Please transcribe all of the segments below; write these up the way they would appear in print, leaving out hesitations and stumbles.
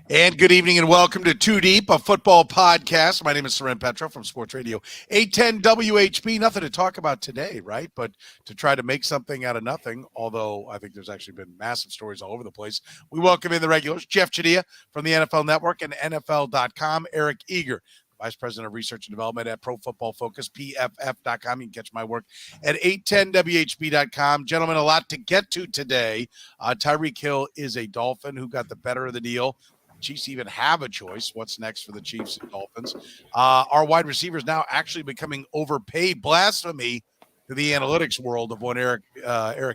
And good evening and welcome to Too Deep, a football podcast. My name is Soren Petro from Sports Radio 810 WHB. Nothing to talk about today, right? But to try to make something out of nothing, although I think there's actually been massive stories all over the place. We welcome in the regulars, Jeff Chadiha from the NFL Network and NFL.com, Eric Eager, Vice President of Research and Development at Pro Football Focus, PFF.com. You can catch my work at 810WHB.com. Gentlemen, a lot to get to today. Tyreek Hill is a Dolphin who got the better of the deal. Chiefs even have a choice. What's next for the Chiefs and Dolphins? Our wide receivers now actually becoming overpaid. Blasphemy to the analytics world of one Eric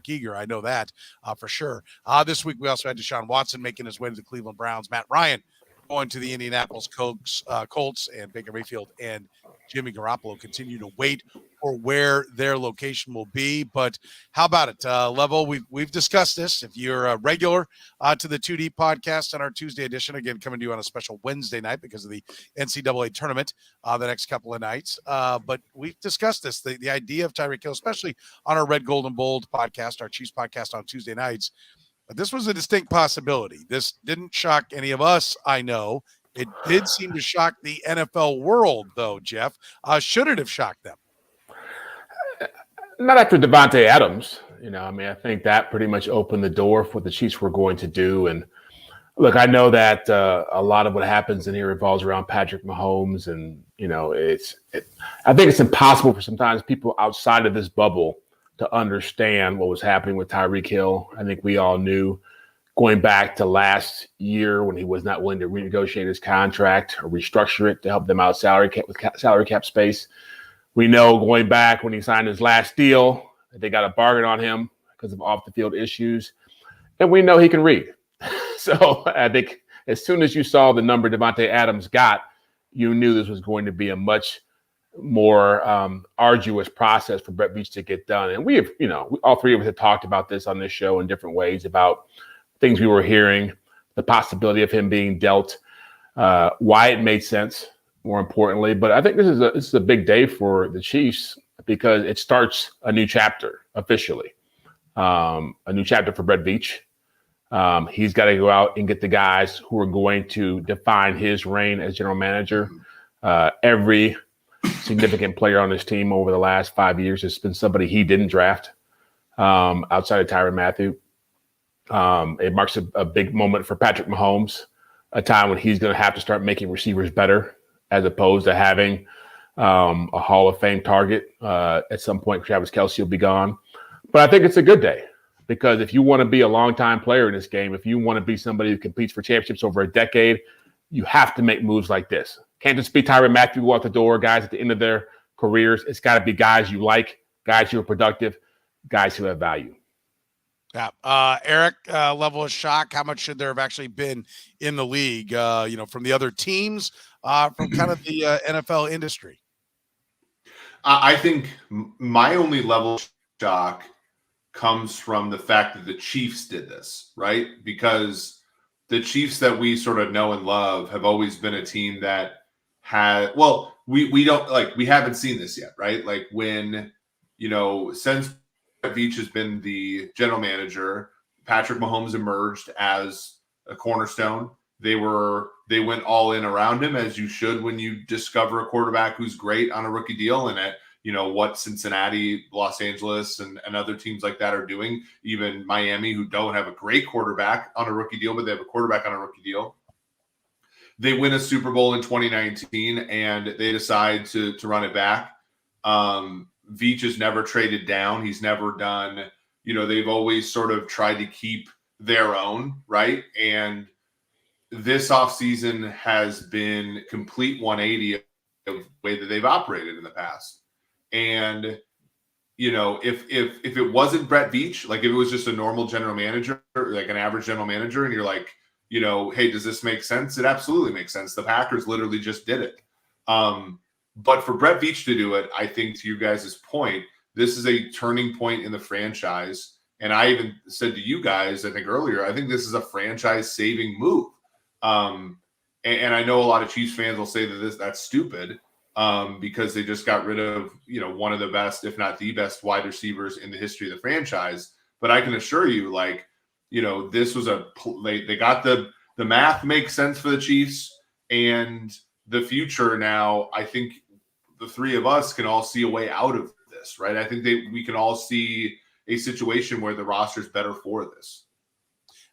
Eager. I know that for sure. This week we also had DeShaun Watson making his way to the Cleveland Browns. Matt Ryan going to the Indianapolis Colts, and Baker Mayfield and Jimmy Garoppolo continue to wait for where their location will be. But how about it, Level? We've discussed this. If you're a regular to the 2D podcast on our Tuesday edition, again, coming to you on a special Wednesday night because of the NCAA tournament the next couple of nights. But we've discussed this, the idea of Tyreek Hill, especially on our Red, Gold, and Bold podcast, our Chiefs podcast on Tuesday nights. But this was a distinct possibility. This didn't shock any of us, I know. It did seem to shock the NFL world, though, Jeff. Should it have shocked them? Not after Davante Adams. I think that pretty much opened the door for what the Chiefs were going to do. And look, I know that a lot of what happens in here revolves around Patrick Mahomes. And, I think it's impossible for sometimes people outside of this bubble to understand what was happening with Tyreek Hill. I think we all knew going back to last year when he was not willing to renegotiate his contract or restructure it to help them out salary cap space. We know going back when he signed his last deal that they got a bargain on him because of off-the-field issues. And we know he can read. So I think as soon as you saw the number Davante Adams got, you knew this was going to be a much more arduous process for Brett Veach to get done. And we have, all three of us have talked about this on this show in different ways about things we were hearing, the possibility of him being dealt, why it made sense, more importantly. But I think this is a big day for the Chiefs because it starts a new chapter officially, a new chapter for Brett Veach. He's got to go out and get the guys who are going to define his reign as general manager. Every significant player on this team over the last 5 years has been somebody he didn't draft outside of Tyrann Mathieu. It marks a big moment for Patrick Mahomes, a time when he's going to have to start making receivers better as opposed to having a Hall of Fame target. At some point, Travis Kelce will be gone. But I think it's a good day because if you want to be a longtime player in this game, if you want to be somebody who competes for championships over a decade, you have to make moves like this. Can't just be Tyrann Mathieu go out the door, guys at the end of their careers. It's got to be guys you like, guys who are productive, guys who have value. Yeah. Eric, level of shock. How much should there have actually been in the league, from the other teams, from kind of the NFL industry? I think my only level of shock comes from the fact that the Chiefs did this, right? Because the Chiefs that we sort of know and love have always been a team that we haven't seen this yet, right? Like when, since Veach has been the general manager, Patrick Mahomes emerged as a cornerstone. They went all in around him, as you should when you discover a quarterback who's great on a rookie deal. And at what Cincinnati, Los Angeles, and other teams like that are doing, even Miami, who don't have a great quarterback on a rookie deal, but they have a quarterback on a rookie deal. They win a Super Bowl in 2019, and they decide to run it back. Veach has never traded down. He's never done, they've always sort of tried to keep their own, right? And this offseason has been complete 180 of the way that they've operated in the past. And, if it wasn't Brett Veach, like if it was just a normal general manager, like an average general manager, and you're like, hey, does this make sense? It absolutely makes sense. The Packers literally just did it. But for Brett Veach to do it, I think to you guys' point, this is a turning point in the franchise. And I even said to you guys, I think earlier, I think this is a franchise-saving move. And I know a lot of Chiefs fans will say that that's stupid because they just got rid of, one of the best, if not the best wide receivers in the history of the franchise. But I can assure you, this was they got the the math makes sense for the Chiefs, and the future now, I think the three of us can all see a way out of this, right? I think we can all see a situation where the roster is better for this.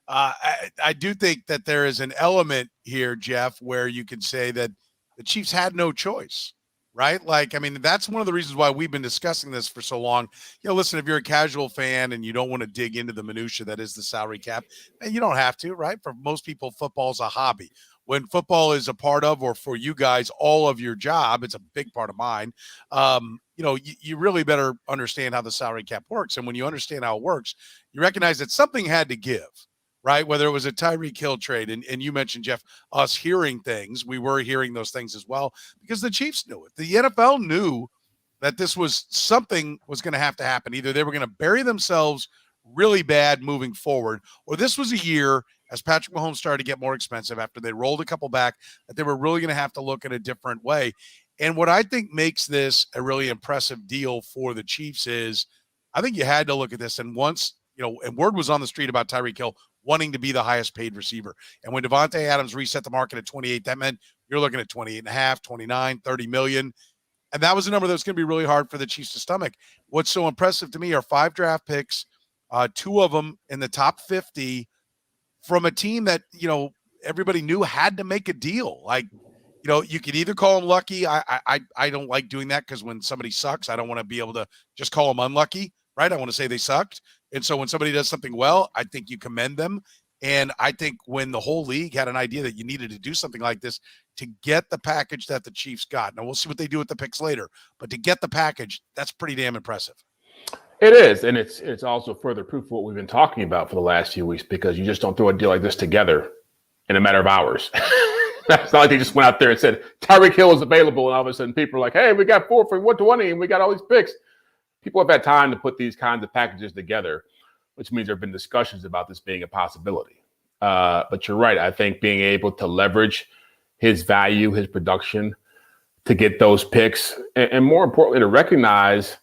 I do think that there is an element here, Jeff, where you can say that the Chiefs had no choice, right? Like, I mean, that's one of the reasons why we've been discussing this for so long. You know, listen, if you're a casual fan and you don't want to dig into the minutia that is the salary cap, and you don't have to, right? For most people, football is a hobby. When football is a part of, or for you guys, all of your job, it's a big part of mine. You know, you really better understand how the salary cap works. And when you understand how it works, you recognize that something had to give, right? Whether it was a Tyreek Hill trade, and you mentioned, Jeff, us hearing things, we were hearing those things as well because the Chiefs knew it. The NFL knew that this was something was going to have to happen. Either they were going to bury themselves really bad moving forward, or this was a year as Patrick Mahomes started to get more expensive after they rolled a couple back that they were really going to have to look at a different way. And what I think makes this a really impressive deal for the Chiefs is I think you had to look at this. And once, you know, and word was on the street about Tyreek Hill wanting to be the highest paid receiver. And when Devontae Adams reset the market at 28, that meant you're looking at 28 and a half, 29, 30 million. And that was a number that was going to be really hard for the Chiefs to stomach. What's so impressive to me are 5 draft picks, 2 of them in the top 50 from a team that, you know, everybody knew had to make a deal. Like, you know, you could either call them lucky. I don't like doing that because when somebody sucks, I don't want to be able to just call them unlucky, right? I want to say they sucked. And so when somebody does something well, I think you commend them. And I think when the whole league had an idea that you needed to do something like this to get the package that the Chiefs got. Now, we'll see what they do with the picks later. But to get the package, that's pretty damn impressive. It is, and it's also further proof of what we've been talking about for the last few weeks because you just don't throw a deal like this together in a matter of hours. It's not like they just went out there and said, Tyreek Hill is available, and all of a sudden people are like, hey, we got 4 for 120, and we got all these picks. People have had time to put these kinds of packages together, which means there have been discussions about this being a possibility. But you're right. I think being able to leverage his value, his production, to get those picks, and more importantly, to recognize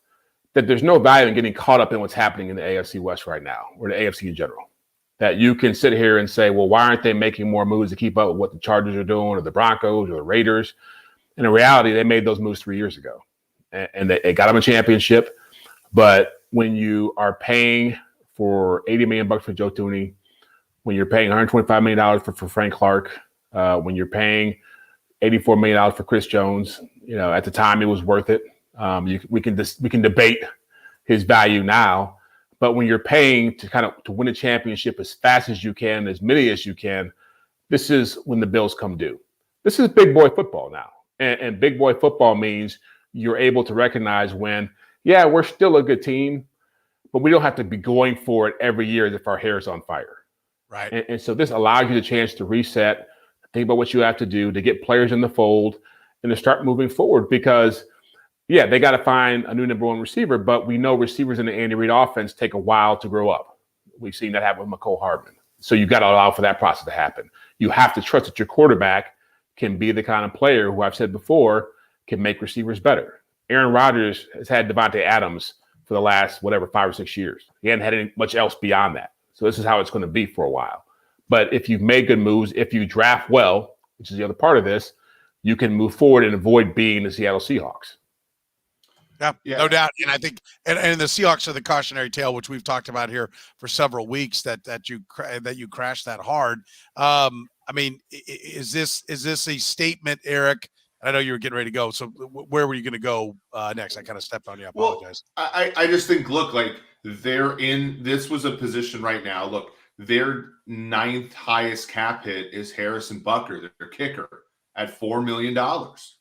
that there's no value in getting caught up in what's happening in the AFC West right now, or the AFC in general. That you can sit here and say, well, why aren't they making more moves to keep up with what the Chargers are doing, or the Broncos, or the Raiders? And in reality, they made those moves 3 years ago, and they got them a championship. But when you are paying for $80 million for Joe Thuney, when you're paying $125 million for Frank Clark, when you're paying $84 million for Chris Jones, you know, at the time it was worth it. We can debate his value now, but when you're paying to win a championship as fast as you can, as many as you can, this is when the bills come due. This is big boy football now, and big boy football means you're able to recognize when, yeah, we're still a good team, but we don't have to be going for it every year as if our hair is on fire. Right. And so this allows you the chance to reset, think about what you have to do to get players in the fold and to start moving forward because, yeah, they got to find a new number 1 receiver, but we know receivers in the Andy Reid offense take a while to grow up. We've seen that happen with McCole Hardman. So you've got to allow for that process to happen. You have to trust that your quarterback can be the kind of player who I've said before can make receivers better. Aaron Rodgers has had Devontae Adams for the last, 5 or 6 years. He hadn't had much else beyond that. So this is how it's going to be for a while. But if you've made good moves, if you draft well, which is the other part of this, you can move forward and avoid being the Seattle Seahawks. Yeah, no doubt. And I think, and the Seahawks are the cautionary tale, which we've talked about here for several weeks. That you crashed that hard. I mean, is this a statement, Eric? I know you were getting ready to go. So where were you going to go next? I kind of stepped on you. I apologize. Well, I just think, look, like this was a position right now. Look, their 9th highest cap hit is Harrison Butker, their kicker, at $4 million,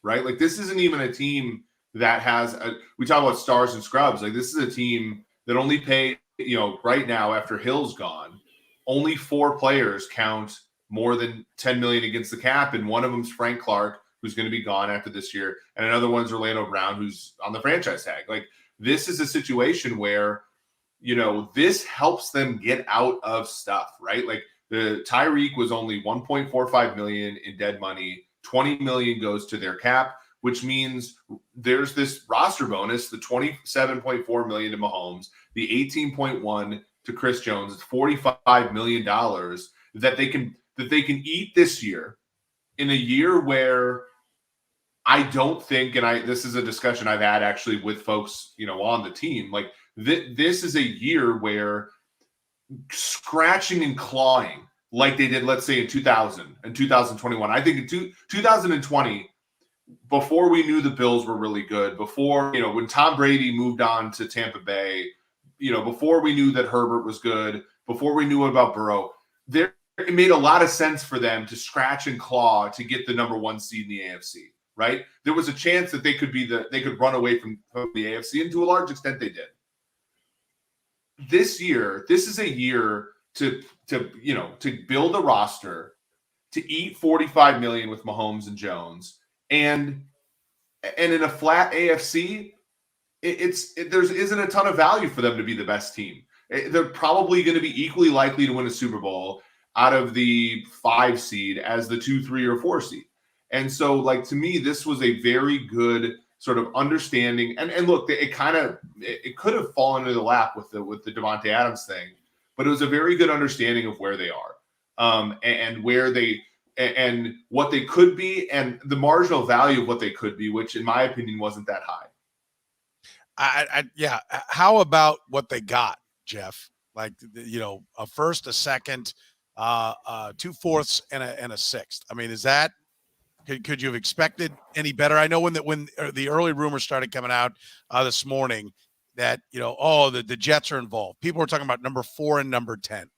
right? Like this isn't even a team that has we talk about stars and scrubs. Like this is a team that only pay, you know, right now after Hill's gone, only 4 players count more than $10 million against the cap. And one of them's Frank Clark, who's going to be gone after this year. And another one's Orlando Brown, who's on the franchise tag. Like this is a situation where, you know, this helps them get out of stuff, right? Like the Tyreek was only $1.45 million in dead money. $20 million goes to their cap, which means there's this roster bonus, the $27.4 million to Mahomes, the $18.1 to Chris Jones, it's $45 million that they can that they can eat this year in a year where I don't think, and this is a discussion I've had actually with folks, on the team, like this is a year where scratching and clawing like they did, let's say in 2000 and 2021. I think in 2020, before we knew the Bills were really good, before, when Tom Brady moved on to Tampa Bay, before we knew that Herbert was good, before we knew about Burrow, it made a lot of sense for them to scratch and claw to get the number 1 seed in the AFC, right? There was a chance that they could run away from the AFC, and to a large extent they did. This year, this is a year to build a roster, to eat $45 million with Mahomes and Jones, and in a flat AFC, there isn't a ton of value for them to be the best team. They're probably going to be equally likely to win a Super Bowl out of the 5 seed as the 2, 3, or 4 seed. And so, like, to me, this was a very good sort of understanding. And look, it could have fallen into the lap with the Davante Adams thing, but it was a very good understanding of where they are, and where and what they could be, and the marginal value of what they could be, which in my opinion wasn't that high. Yeah. How about what they got, Jeff? Like, a first, a second, 2 fourths, and a sixth. I mean, is that, could you have expected any better? I know when the early rumors started coming out this morning that, the Jets are involved. People were talking about number 4 and number 10.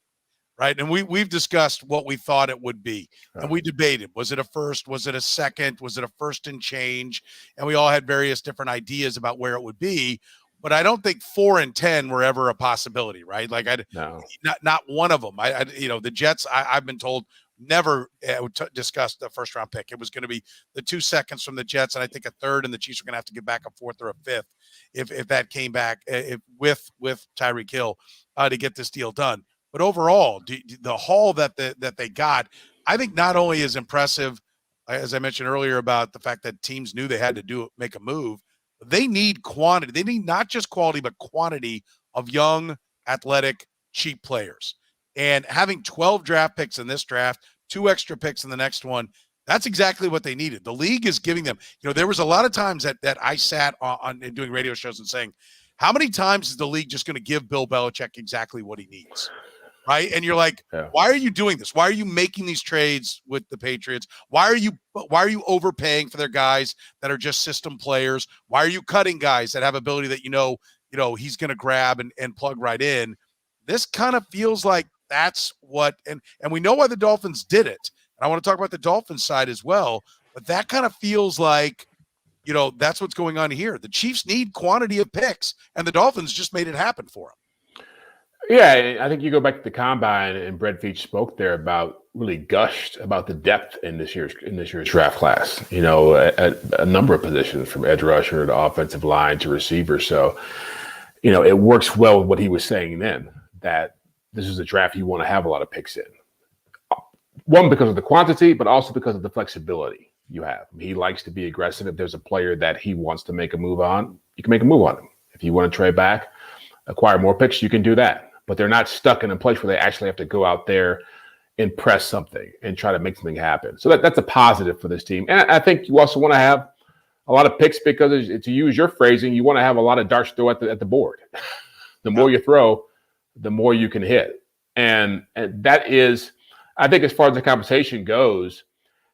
Right. And we've discussed what we thought it would be. And we debated, was it a first? Was it a second? Was it a first and change? And we all had various different ideas about where it would be. But I don't think 4 and 10 were ever a possibility. Right. Like, not one of them. The Jets, I've been told, never discussed the first round pick. It was going to be the 2 seconds from the Jets, and I think a third, and the Chiefs are going to have to give back a 4th or a 5th if that came back with Tyreek Hill to get this deal done. But overall, the haul that they got, I think not only is impressive, as I mentioned earlier about the fact that teams knew they had to make a move, but they need quantity. They need not just quality, but quantity of young, athletic, cheap players. And having 12 draft picks in this draft, 2 extra picks in the next one, that's exactly what they needed. The league is giving them. There was a lot of times that I sat on doing radio shows and saying, how many times is the league just going to give Bill Belichick exactly what he needs? Right. And you're like, Why are you doing this? Why are you making these trades with the Patriots? Why are you overpaying for their guys that are just system players? Why are you cutting guys that have ability that he's going to grab and plug right in? This kind of feels like that's what, and we know why the Dolphins did it. And I want to talk about the Dolphins side as well, but that kind of feels like, that's what's going on here. The Chiefs need quantity of picks, and the Dolphins just made it happen for them. Yeah, I think you go back to the combine, and Brett Veach spoke there about, really gushed about the depth in this year's draft class. At a number of positions, from edge rusher to offensive line to receiver. So, it works well with what he was saying then, that this is a draft you want to have a lot of picks in. One, because of the quantity, but also because of the flexibility you have. He likes to be aggressive. If there's a player that he wants to make a move on, you can make a move on him. If you want to trade back, acquire more picks, you can do that. But they're not stuck in a place where they actually have to go out there and press something and try to make something happen. So that's a positive for this team. And I think you also want to have a lot of picks because, to use your phrasing, you want to have a lot of darts throw at the board. The more you throw, the more you can hit. And that is, I think, as far as the compensation goes,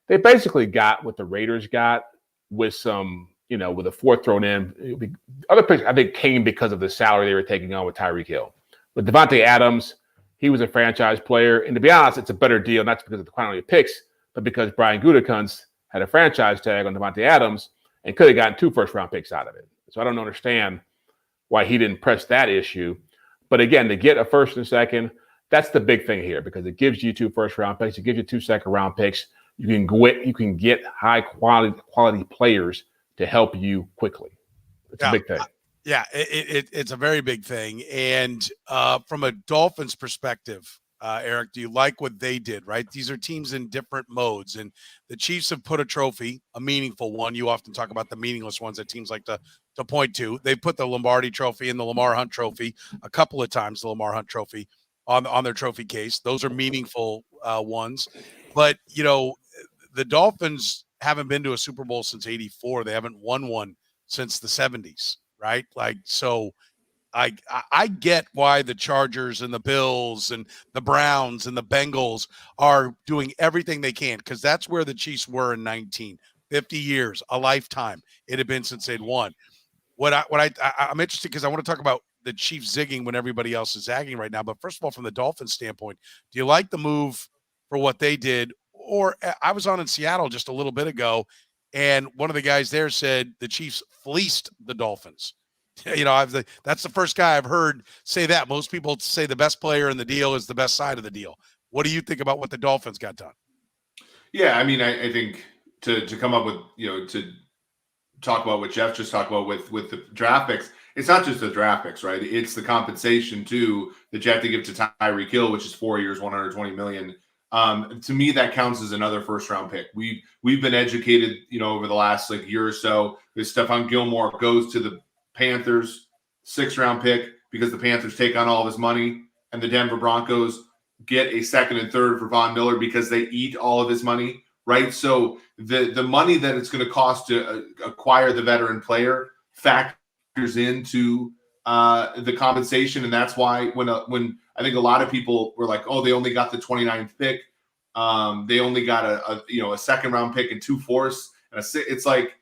they basically got what the Raiders got with some, with a 4th thrown in. Other picks, I think, came because of the salary they were taking on with Tyreek Hill. With Davante Adams, he was a franchise player. And to be honest, it's a better deal, not just because of the quantity of picks, but because Brian Gutekunst had a franchise tag on Davante Adams and could have gotten 2 first-round picks out of it. So I don't understand why he didn't press that issue. But again, to get a first and second, that's the big thing here, because it gives you 2 first-round picks. It gives you 2 second-round picks. You can get high-quality players to help you quickly. It's a big thing. Yeah, it's a very big thing. And from a Dolphins perspective, Eric, do you like what they did, right? These are teams in different modes. And the Chiefs have put a trophy, a meaningful one. You often talk about the meaningless ones that teams like to point to. They put the Lombardi trophy and the Lamar Hunt trophy a couple of times, the Lamar Hunt trophy, on their trophy case. Those are meaningful ones. But, the Dolphins haven't been to a Super Bowl since '84. They haven't won one since the '70s, right? So I get why the Chargers and the Bills and the Browns and the Bengals are doing everything they can, because that's where the Chiefs were in 50 years, a lifetime. It had been since they'd won. I'm interested because I want to talk about the Chiefs zigging when everybody else is zagging right now. But first of all, from the Dolphins standpoint, do you like the move for what they did? Or I was on in Seattle just a little bit ago, and one of the guys there said the Chiefs fleeced the Dolphins. That's the first guy I've heard say that. Most people say the best player in the deal is the best side of the deal. What do you think about what the Dolphins got done? Yeah, I mean, I think to come up with, to talk about what Jeff just talked about with the draft picks, it's not just the draft picks, right? It's the compensation too that you have to give to Tyreek Hill, which is 4 years, $120 million. To me, that counts as another first round pick. We've been educated, over the last year or so. This Stephon Gilmore goes to the Panthers, 6th round pick, because the Panthers take on all of his money, and the Denver Broncos get a 2nd and 3rd for Von Miller because they eat all of his money, right? So the money that it's going to cost to acquire the veteran player factors into the compensation, and that's why when I think a lot of people were like, oh, they only got the 29th pick, they only got a 2nd round pick and 2 fourths and it's like,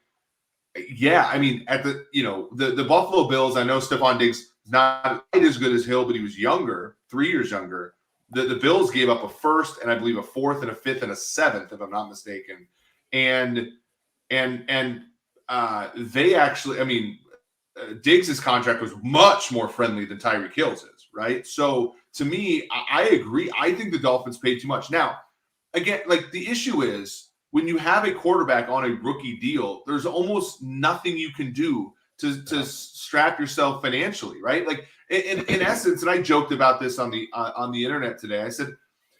yeah, I mean, at the Buffalo Bills, I know Stephon Diggs is not quite as good as Hill, but he was younger, 3 years younger. The Bills gave up a 1st and I believe a 4th and a 5th and a 7th, if I'm not mistaken. And they actually, I mean, Diggs' contract was much more friendly than Tyreek Hill's is, right? So to me, I agree. I think the Dolphins paid too much. Now, again, the issue is, when you have a quarterback on a rookie deal, there's almost nothing you can do to strap yourself financially, right? In essence, and I joked about this on the internet today. I said,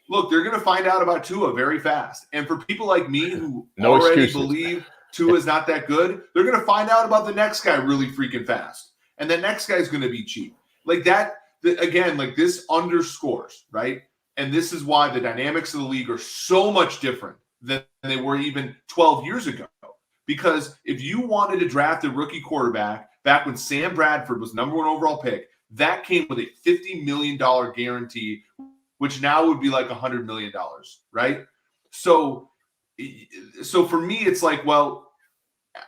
look, they're going to find out about Tua very fast. And for people like me who already believe Tua is not that good, they're going to find out about the next guy really freaking fast. And the next guy is going to be cheap. This underscores, right? And this is why the dynamics of the league are so much different than they were even 12 years ago. Because if you wanted to draft a rookie quarterback back when Sam Bradford was number 1 overall pick, that came with a $50 million guarantee, which now would be like $100 million, right? So for me, it's like, well,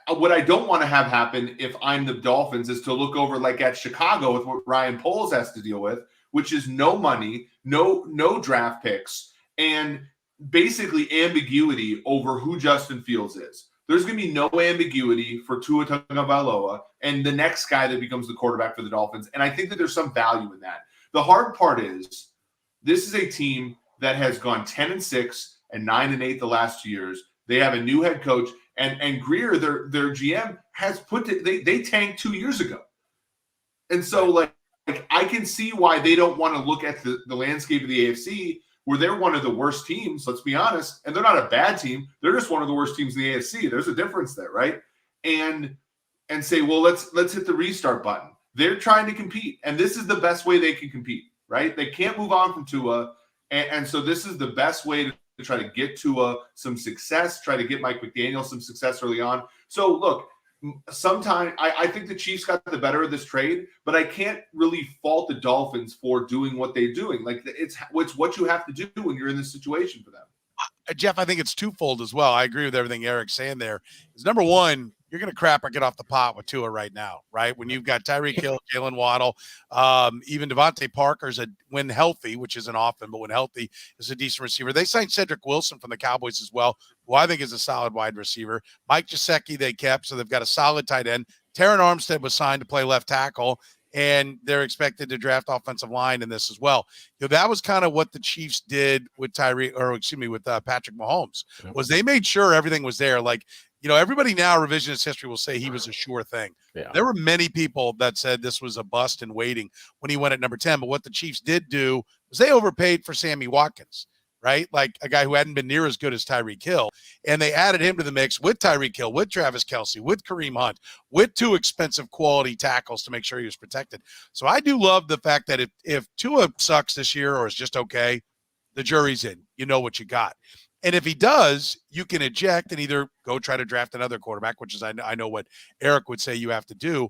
what I don't want to have happen if I'm the Dolphins is to look over at Chicago with what Ryan Poles has to deal with, which is no money, no draft picks, and basically ambiguity over who Justin Fields is. There's going to be no ambiguity for Tua Tagovailoa and the next guy that becomes the quarterback for the Dolphins. And I think that there's some value in that. The hard part is this is a team that has gone 10-6 and 9-8 the last 2 years. They have a new head coach, and Greer, their GM, has they tanked 2 years ago. And so I can see why they don't want to look at the landscape of the AFC, where they're one of the worst teams, let's be honest, and they're not a bad team. They're just one of the worst teams in the AFC. There's a difference there, right? And say, well, let's hit the restart button. They're trying to compete, and this is the best way they can compete, right? They can't move on from Tua, and so this is the best way to try to get Tua some success, try to get Mike McDaniel some success early on. So, look, sometimes I think the Chiefs got the better of this trade, but I can't really fault the Dolphins for doing what they're doing. It's what you have to do when you're in this situation for them. Jeff, I think it's twofold as well. I agree with everything Eric's saying there. Is number one, you're going to crap or get off the pot with Tua right now, right? When you've got Tyreek Hill, Jalen Waddle, even Devontae Parker's when healthy, which isn't often, but when healthy, is a decent receiver. They signed Cedric Wilson from the Cowboys as well, who I think is a solid wide receiver. Mike Gesicki they kept, so they've got a solid tight end. Taron Armstead was signed to play left tackle, and they're expected to draft offensive line in this as well. That was kind of what the Chiefs did with Patrick Mahomes, was they made sure everything was there. Everybody now, revisionist history will say he was a sure thing. Yeah. There were many people that said this was a bust in waiting when he went at number 10. But what the Chiefs did do was they overpaid for Sammy Watkins. right? Like a guy who hadn't been near as good as Tyreek Hill. And they added him to the mix with Tyreek Hill, with Travis Kelce, with Kareem Hunt, with 2 expensive quality tackles to make sure he was protected. So I do love the fact that if Tua sucks this year or is just okay, the jury's in. You know what you got. And if he does, you can eject and either go try to draft another quarterback, which is I know what Eric would say you have to do,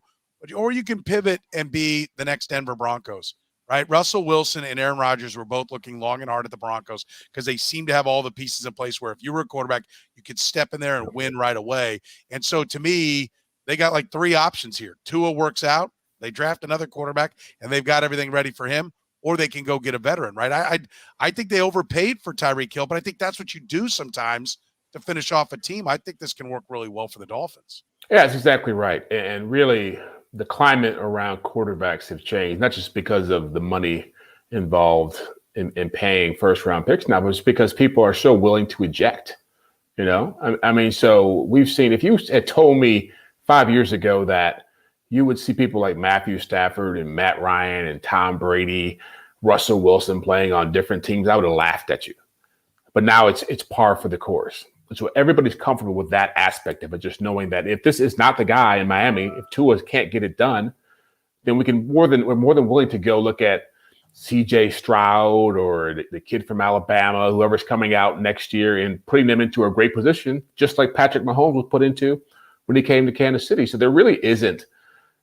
or you can pivot and be the next Denver Broncos, right? Russell Wilson and Aaron Rodgers were both looking long and hard at the Broncos because they seem to have all the pieces in place where if you were a quarterback, you could step in there and win right away. And so to me, they got like 3 options here. Tua works out, they draft another quarterback, and they've got everything ready for him, or they can go get a veteran, right? I think they overpaid for Tyreek Hill, but I think that's what you do sometimes to finish off a team. I think this can work really well for the Dolphins. Yeah, that's exactly right. And really, the climate around quarterbacks have changed, not just because of the money involved in paying first-round picks now, but it's because people are so willing to eject. You know, I mean, so we've seen, if you had told me 5 years ago that you would see people like Matthew Stafford and Matt Ryan and Tom Brady, Russell Wilson playing on different teams, I would have laughed at you. But now it's par for the course. So everybody's comfortable with that aspect of it, just knowing that if this is not the guy in Miami, if Tua can't get it done, then we're more than willing to go look at CJ Stroud or the kid from Alabama, whoever's coming out next year, and putting them into a great position, just like Patrick Mahomes was put into when he came to Kansas City. So there really isn't,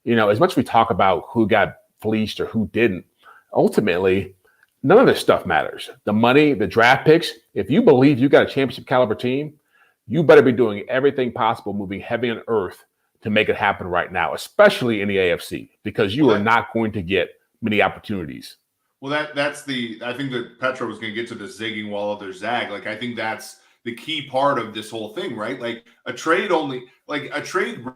you know, as much as we talk about who got fleeced or who didn't, ultimately, none of this stuff matters. The money, the draft picks, if you believe you got a championship caliber team, you better be doing everything possible, moving heavy on earth to make it happen right now, especially in the AFC, because you are not going to get many opportunities. Well, I think that Petro was going to get to the zigging while others zag. Like, I think that's the key part of this whole thing, right? Like a trade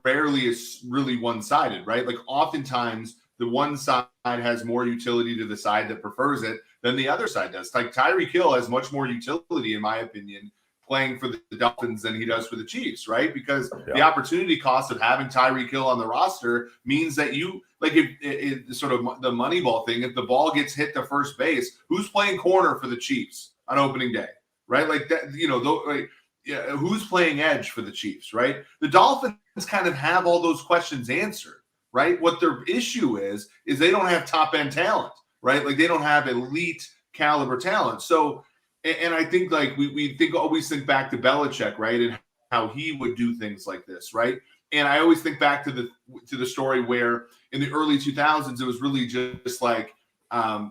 rarely is really one-sided, right? Like oftentimes the one side has more utility to the side that prefers it than the other side does. Like Tyreek Hill has much more utility, in my opinion, playing for the Dolphins than he does for the Chiefs, right? Because the opportunity cost of having Tyreek Hill on the roster means that you, like, if sort of the Moneyball thing, if the ball gets hit to first base, who's playing corner for the Chiefs on opening day, right? Like that, you know, who's playing edge for the Chiefs, right? The Dolphins kind of have all those questions answered, right? What their issue is they don't have top end talent, right? Like they don't have elite caliber talent. So, and I think like we always think back to Belichick, right? And how he would do things like this, right? And I always think back to the story where in the early 2000s, it was really just like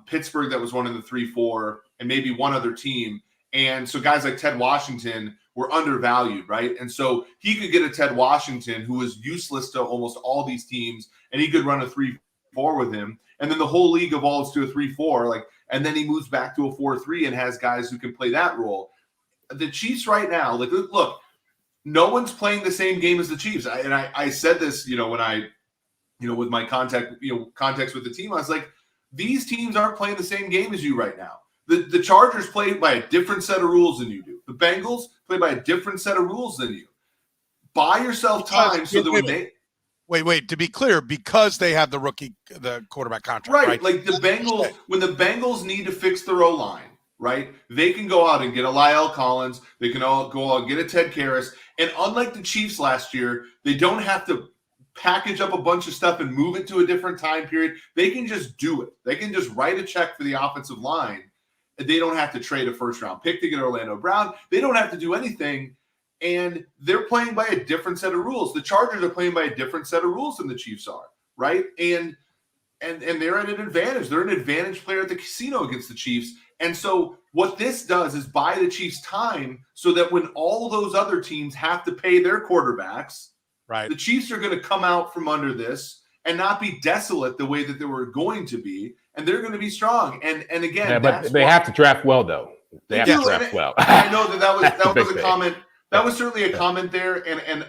Pittsburgh that was one of the 3-4 and maybe one other team. And so guys like Ted Washington were undervalued, right? And so he could get a Ted Washington who was useless to almost all these teams, and he could run a 3-4 with him. And then the whole league evolves to a 3-4, like, and then he moves back to a 4-3 and has guys who can play that role. The Chiefs right now, like, look, no one's playing the same game as the Chiefs. I said this, you know, when I, you know, with my context with the team, I was like, these teams aren't playing the same game as you right now. The Chargers play by a different set of rules than you do. The Bengals play by a different set of rules than you. Buy yourself time so that when they wait. To be clear, because they have the quarterback contract, right? Like the Bengals, when the Bengals need to fix their O-line, right? They can go out and get a Lyle Collins. They can all go out and get a Ted Karras. And unlike the Chiefs last year, they don't have to package up a bunch of stuff and move it to a different time period. They can just do it. They can just write a check for the offensive line. They don't have to trade a first-round pick to get Orlando Brown. They don't have to do anything, and they're playing by a different set of rules. The Chargers are playing by a different set of rules than the Chiefs are, right? And they're at an advantage. They're an advantage player at the casino against the Chiefs. And so what this does is buy the Chiefs time so that when all those other teams have to pay their quarterbacks, right, the Chiefs are going to come out from under this and not be desolate the way that they were going to be. And they're going to be strong. And again, yeah, but they have to draft well, though. They have to draft well. I know that was a comment. That was certainly a comment there, and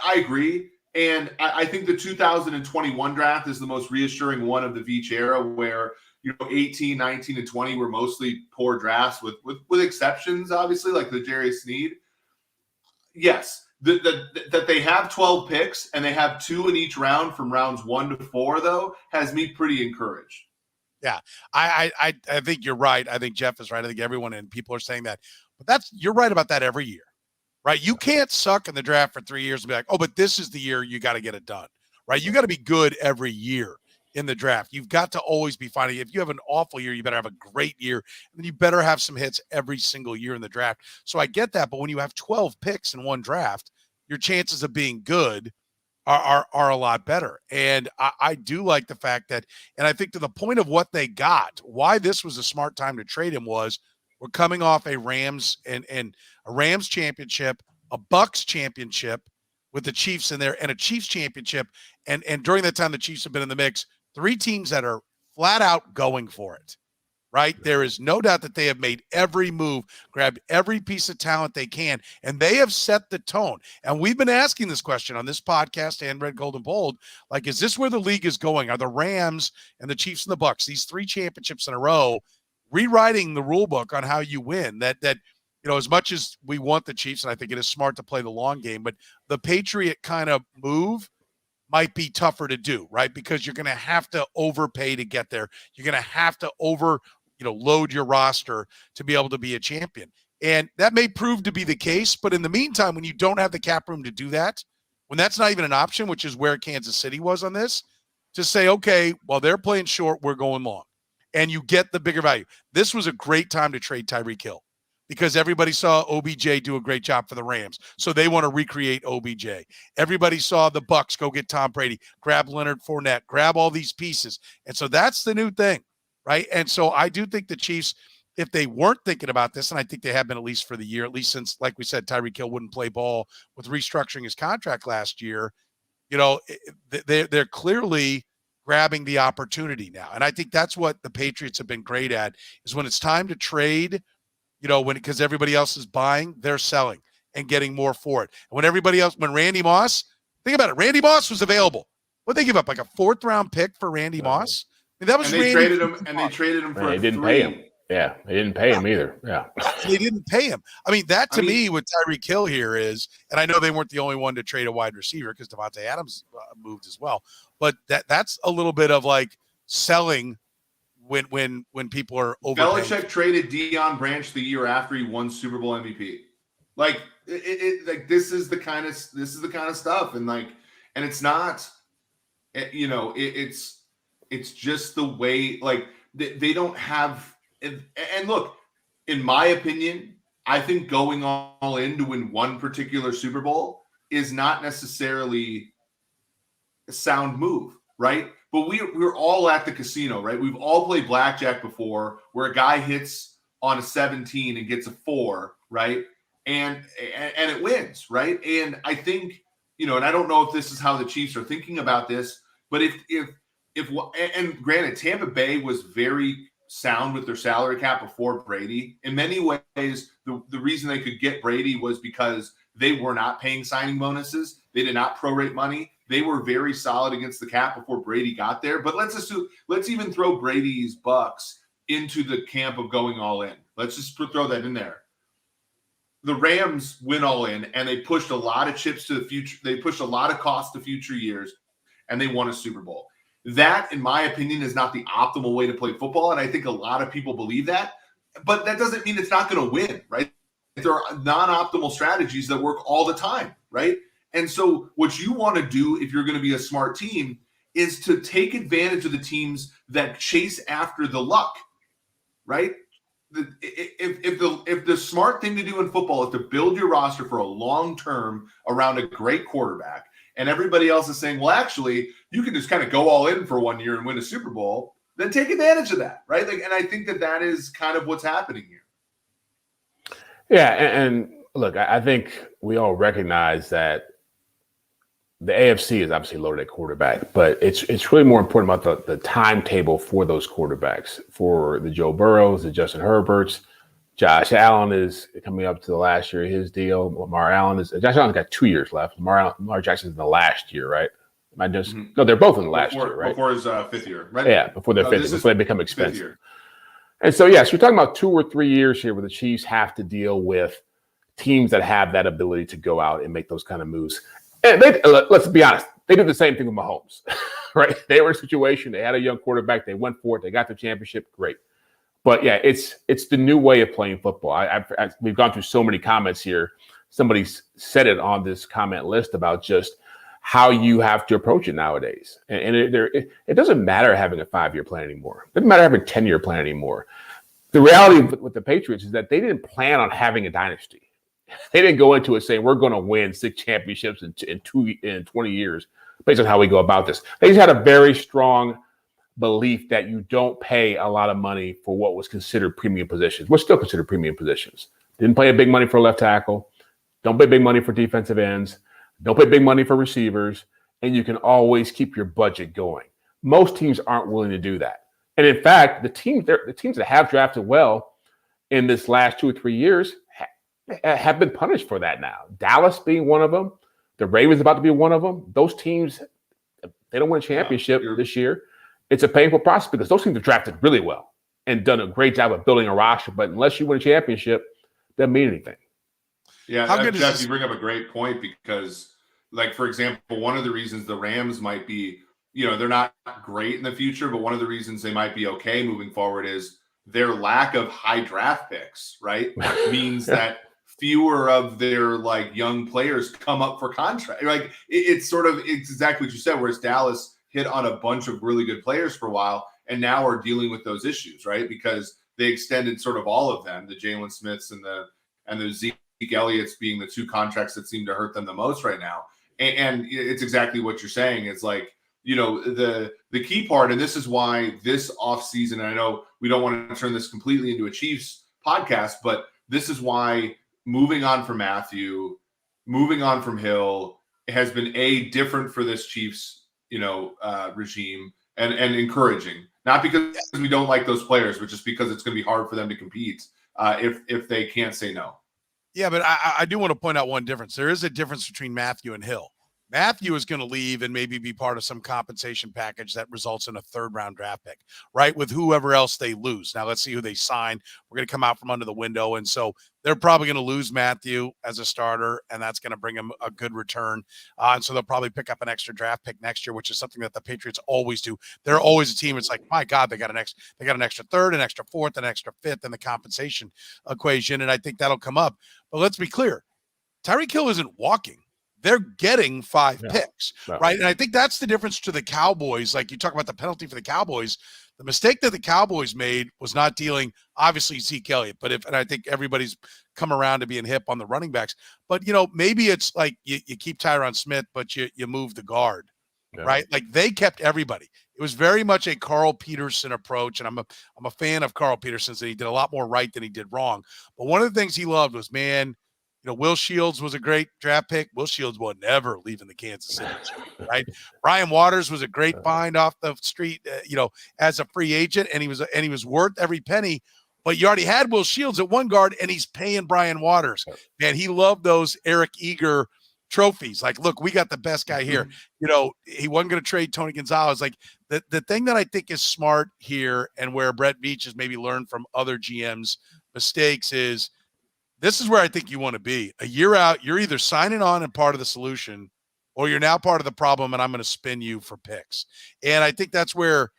I agree. And I think the 2021 draft is the most reassuring one of the Veach era, where 18, 19, and 20 were mostly poor drafts, with exceptions, obviously, like the Jarius Sneed. Yes, that they have 12 picks and they have 2 in each round from rounds 1 to 4, though, has me pretty encouraged. Yeah, I think you're right. I think Jeff is right. I think everyone and people are saying that. But you're right about that every year, right? You can't suck in the draft for 3 years and be like, oh, but this is the year you got to get it done, right? You got to be good every year in the draft. You've got to always be finding. If you have an awful year, you better have a great year, and then you better have some hits every single year in the draft. So I get that, but when you have 12 picks in one draft, your chances of being good are a lot better. And I do like the fact that, and I think to the point of what they got, why this was a smart time to trade him was we're coming off a Rams and a Rams championship, a Bucks championship with the Chiefs in there, and a Chiefs championship. And during that time, the Chiefs have been in the mix. 3 teams that are flat out going for it. Right? There is no doubt that they have made every move, grabbed every piece of talent they can, and they have set the tone. And we've been asking this question on this podcast and Red, Gold, and Bold, like, is this where the league is going? Are the Rams and the Chiefs and the Bucks, these 3 championships in a row, rewriting the rule book on how you win? That as much as we want the Chiefs, and I think it is smart to play the long game, but the Patriot kind of move might be tougher to do, right? Because you're going to have to overpay to get there. You're going to have to load your roster to be able to be a champion. And that may prove to be the case, but in the meantime, when you don't have the cap room to do that, when that's not even an option, which is where Kansas City was on this, to say, okay, while they're playing short, we're going long. And you get the bigger value. This was a great time to trade Tyreek Hill because everybody saw OBJ do a great job for the Rams. So they want to recreate OBJ. Everybody saw the Bucks go get Tom Brady, grab Leonard Fournette, grab all these pieces. And so that's the new thing. Right. And so I do think the Chiefs, if they weren't thinking about this, and I think they have been at least for the year, at least since, like we said, Tyreek Hill wouldn't play ball with restructuring his contract last year, they're clearly grabbing the opportunity now. And I think that's what the Patriots have been great at, is when it's time to trade, because everybody else is buying, they're selling and getting more for it. And when Randy Moss, think about it, Randy Moss was available. What'd they give up, like a 4th-round pick for Randy Moss? That was they traded him for they didn't pay him. Yeah, they didn't pay him either. Yeah, they didn't pay him. I mean, that to me with Tyreek Hill here is, and I know they weren't the only one to trade a wide receiver because Devontae Adams moved as well. But that's a little bit of like selling when people are overpaying. Belichick traded Deion Branch the year after he won Super Bowl MVP. Like this is the kind of stuff, and it's not, it's just the way, like, they don't have – and look, in my opinion, I think going all in to win one particular Super Bowl is not necessarily a sound move, right? But we're all at the casino, right? We've all played blackjack before where a guy hits on a 17 and gets a 4, right? And it wins, right? And I think, and I don't know if this is how the Chiefs are thinking about this, but if and granted, Tampa Bay was very sound with their salary cap before Brady. In many ways, the reason they could get Brady was because they were not paying signing bonuses. They did not prorate money. They were very solid against the cap before Brady got there. But let's even throw Brady's Bucks into the camp of going all in. Let's just throw that in there. The Rams went all in, and they pushed a lot of chips to the future. They pushed a lot of costs to future years, and they won a Super Bowl. That, in my opinion, is not the optimal way to play football, and I think a lot of people believe that. But that doesn't mean it's not going to win, right? There are non-optimal strategies that work all the time, right? And so what you want to do if you're going to be a smart team is to take advantage of the teams that chase after the luck, right? If the smart thing to do in football is to build your roster for a long term around a great quarterback, and everybody else is saying, well, actually, you can just kind of go all in for 1 year and win a Super Bowl, then take advantage of that, right? And I think that is kind of what's happening here. Yeah, and look, I think we all recognize that the AFC is obviously loaded at quarterback, but it's really more important about the timetable for those quarterbacks, for the Joe Burrows, the Justin Herberts. Josh Allen is coming up to the last year of his deal. Josh Allen's got 2 years left. Lamar Jackson's in the last year, right? No, they're both in the last year, right? Before his 5th year, right? Yeah, before their 5th year, before they become expensive. And so, yes, you're talking about 2 or 3 years here where the Chiefs have to deal with teams that have that ability to go out and make those kind of moves. And let's be honest, they did the same thing with Mahomes, right? They were in a situation, they had a young quarterback, they went for it, they got the championship, great. But yeah, it's the new way of playing football. We've gone through so many comments here. Somebody said it on this comment list about just how you have to approach it nowadays. And it doesn't matter having a 5-year plan anymore. It doesn't matter having a 10-year plan anymore. The reality with the Patriots is that they didn't plan on having a dynasty. They didn't go into it saying we're going to win 6 championships in 20 years based on how we go about this. They just had a very strong belief that you don't pay a lot of money for what was considered premium positions. We're still considered premium positions. Didn't pay big money for left tackle. Don't pay big money for defensive ends. Don't pay big money for receivers. And you can always keep your budget going. Most teams aren't willing to do that. And in fact, the teams that have drafted well in this last 2 or 3 years have been punished for that now. Dallas being one of them. The Ravens about to be one of them. Those teams, they don't win a championship this year. It's a painful process because those teams have drafted really well and done a great job of building a roster. But unless you win a championship, it doesn't mean anything. Yeah, Jeff, you bring up a great point because, like, for example, one of the reasons the Rams might be, they're not great in the future, but one of the reasons they might be okay moving forward is their lack of high draft picks, right? Means that fewer of their, young players come up for contract. It's exactly what you said, whereas Dallas hit on a bunch of really good players for a while and now are dealing with those issues, right? Because they extended sort of all of them, the Jalen Smiths and the Zeke Elliott's being the 2 contracts that seem to hurt them the most right now. And it's exactly what you're saying. It's the key part, and this is why this offseason, and I know we don't want to turn this completely into a Chiefs podcast, but this is why moving on from Matthew, moving on from Hill has been different for this Chiefs regime and encouraging, not because we don't like those players, but just because it's going to be hard for them to compete if they can't say no. Yeah, but I do want to point out one difference. There is a difference between Matthew and Hill. Matthew is going to leave and maybe be part of some compensation package that results in a 3rd-round draft pick, right, with whoever else they lose. Now, let's see who they sign. We're going to come out from under the window, and so they're probably going to lose Matthew as a starter, and that's going to bring him a good return. And so they'll probably pick up an extra draft pick next year, which is something that the Patriots always do. They're always a team. It's like, my God, they got an extra 3rd, an extra 4th, an extra 5th in the compensation equation, and I think that'll come up. But let's be clear. Tyreek Hill isn't walking. They're getting 5 picks, right? And I think that's the difference to the Cowboys. Like you talk about the penalty for the Cowboys. The mistake that the Cowboys made was not dealing, obviously, Zeke Elliott. And I think everybody's come around to being hip on the running backs. But, maybe it's like you keep Tyron Smith, but you move the guard, right? Like they kept everybody. It was very much a Carl Peterson approach, and I'm a fan of Carl Peterson's, and he did a lot more right than he did wrong. But one of the things he loved was, Will Shields was a great draft pick. Will Shields was never leaving the Kansas City, right? Brian Waters was a great find off the street, as a free agent, and he was worth every penny. But you already had Will Shields at one guard, and he's paying Brian Waters. Man, he loved those Eric Eager trophies. Like, look, we got the best guy here. He wasn't going to trade Tony Gonzalez. Like the thing that I think is smart here, and where Brett Veach has maybe learned from other GMs' mistakes is. This is where I think you want to be. A year out, you're either signing on and part of the solution, or you're now part of the problem, and I'm going to spin you for picks. And I think that's where,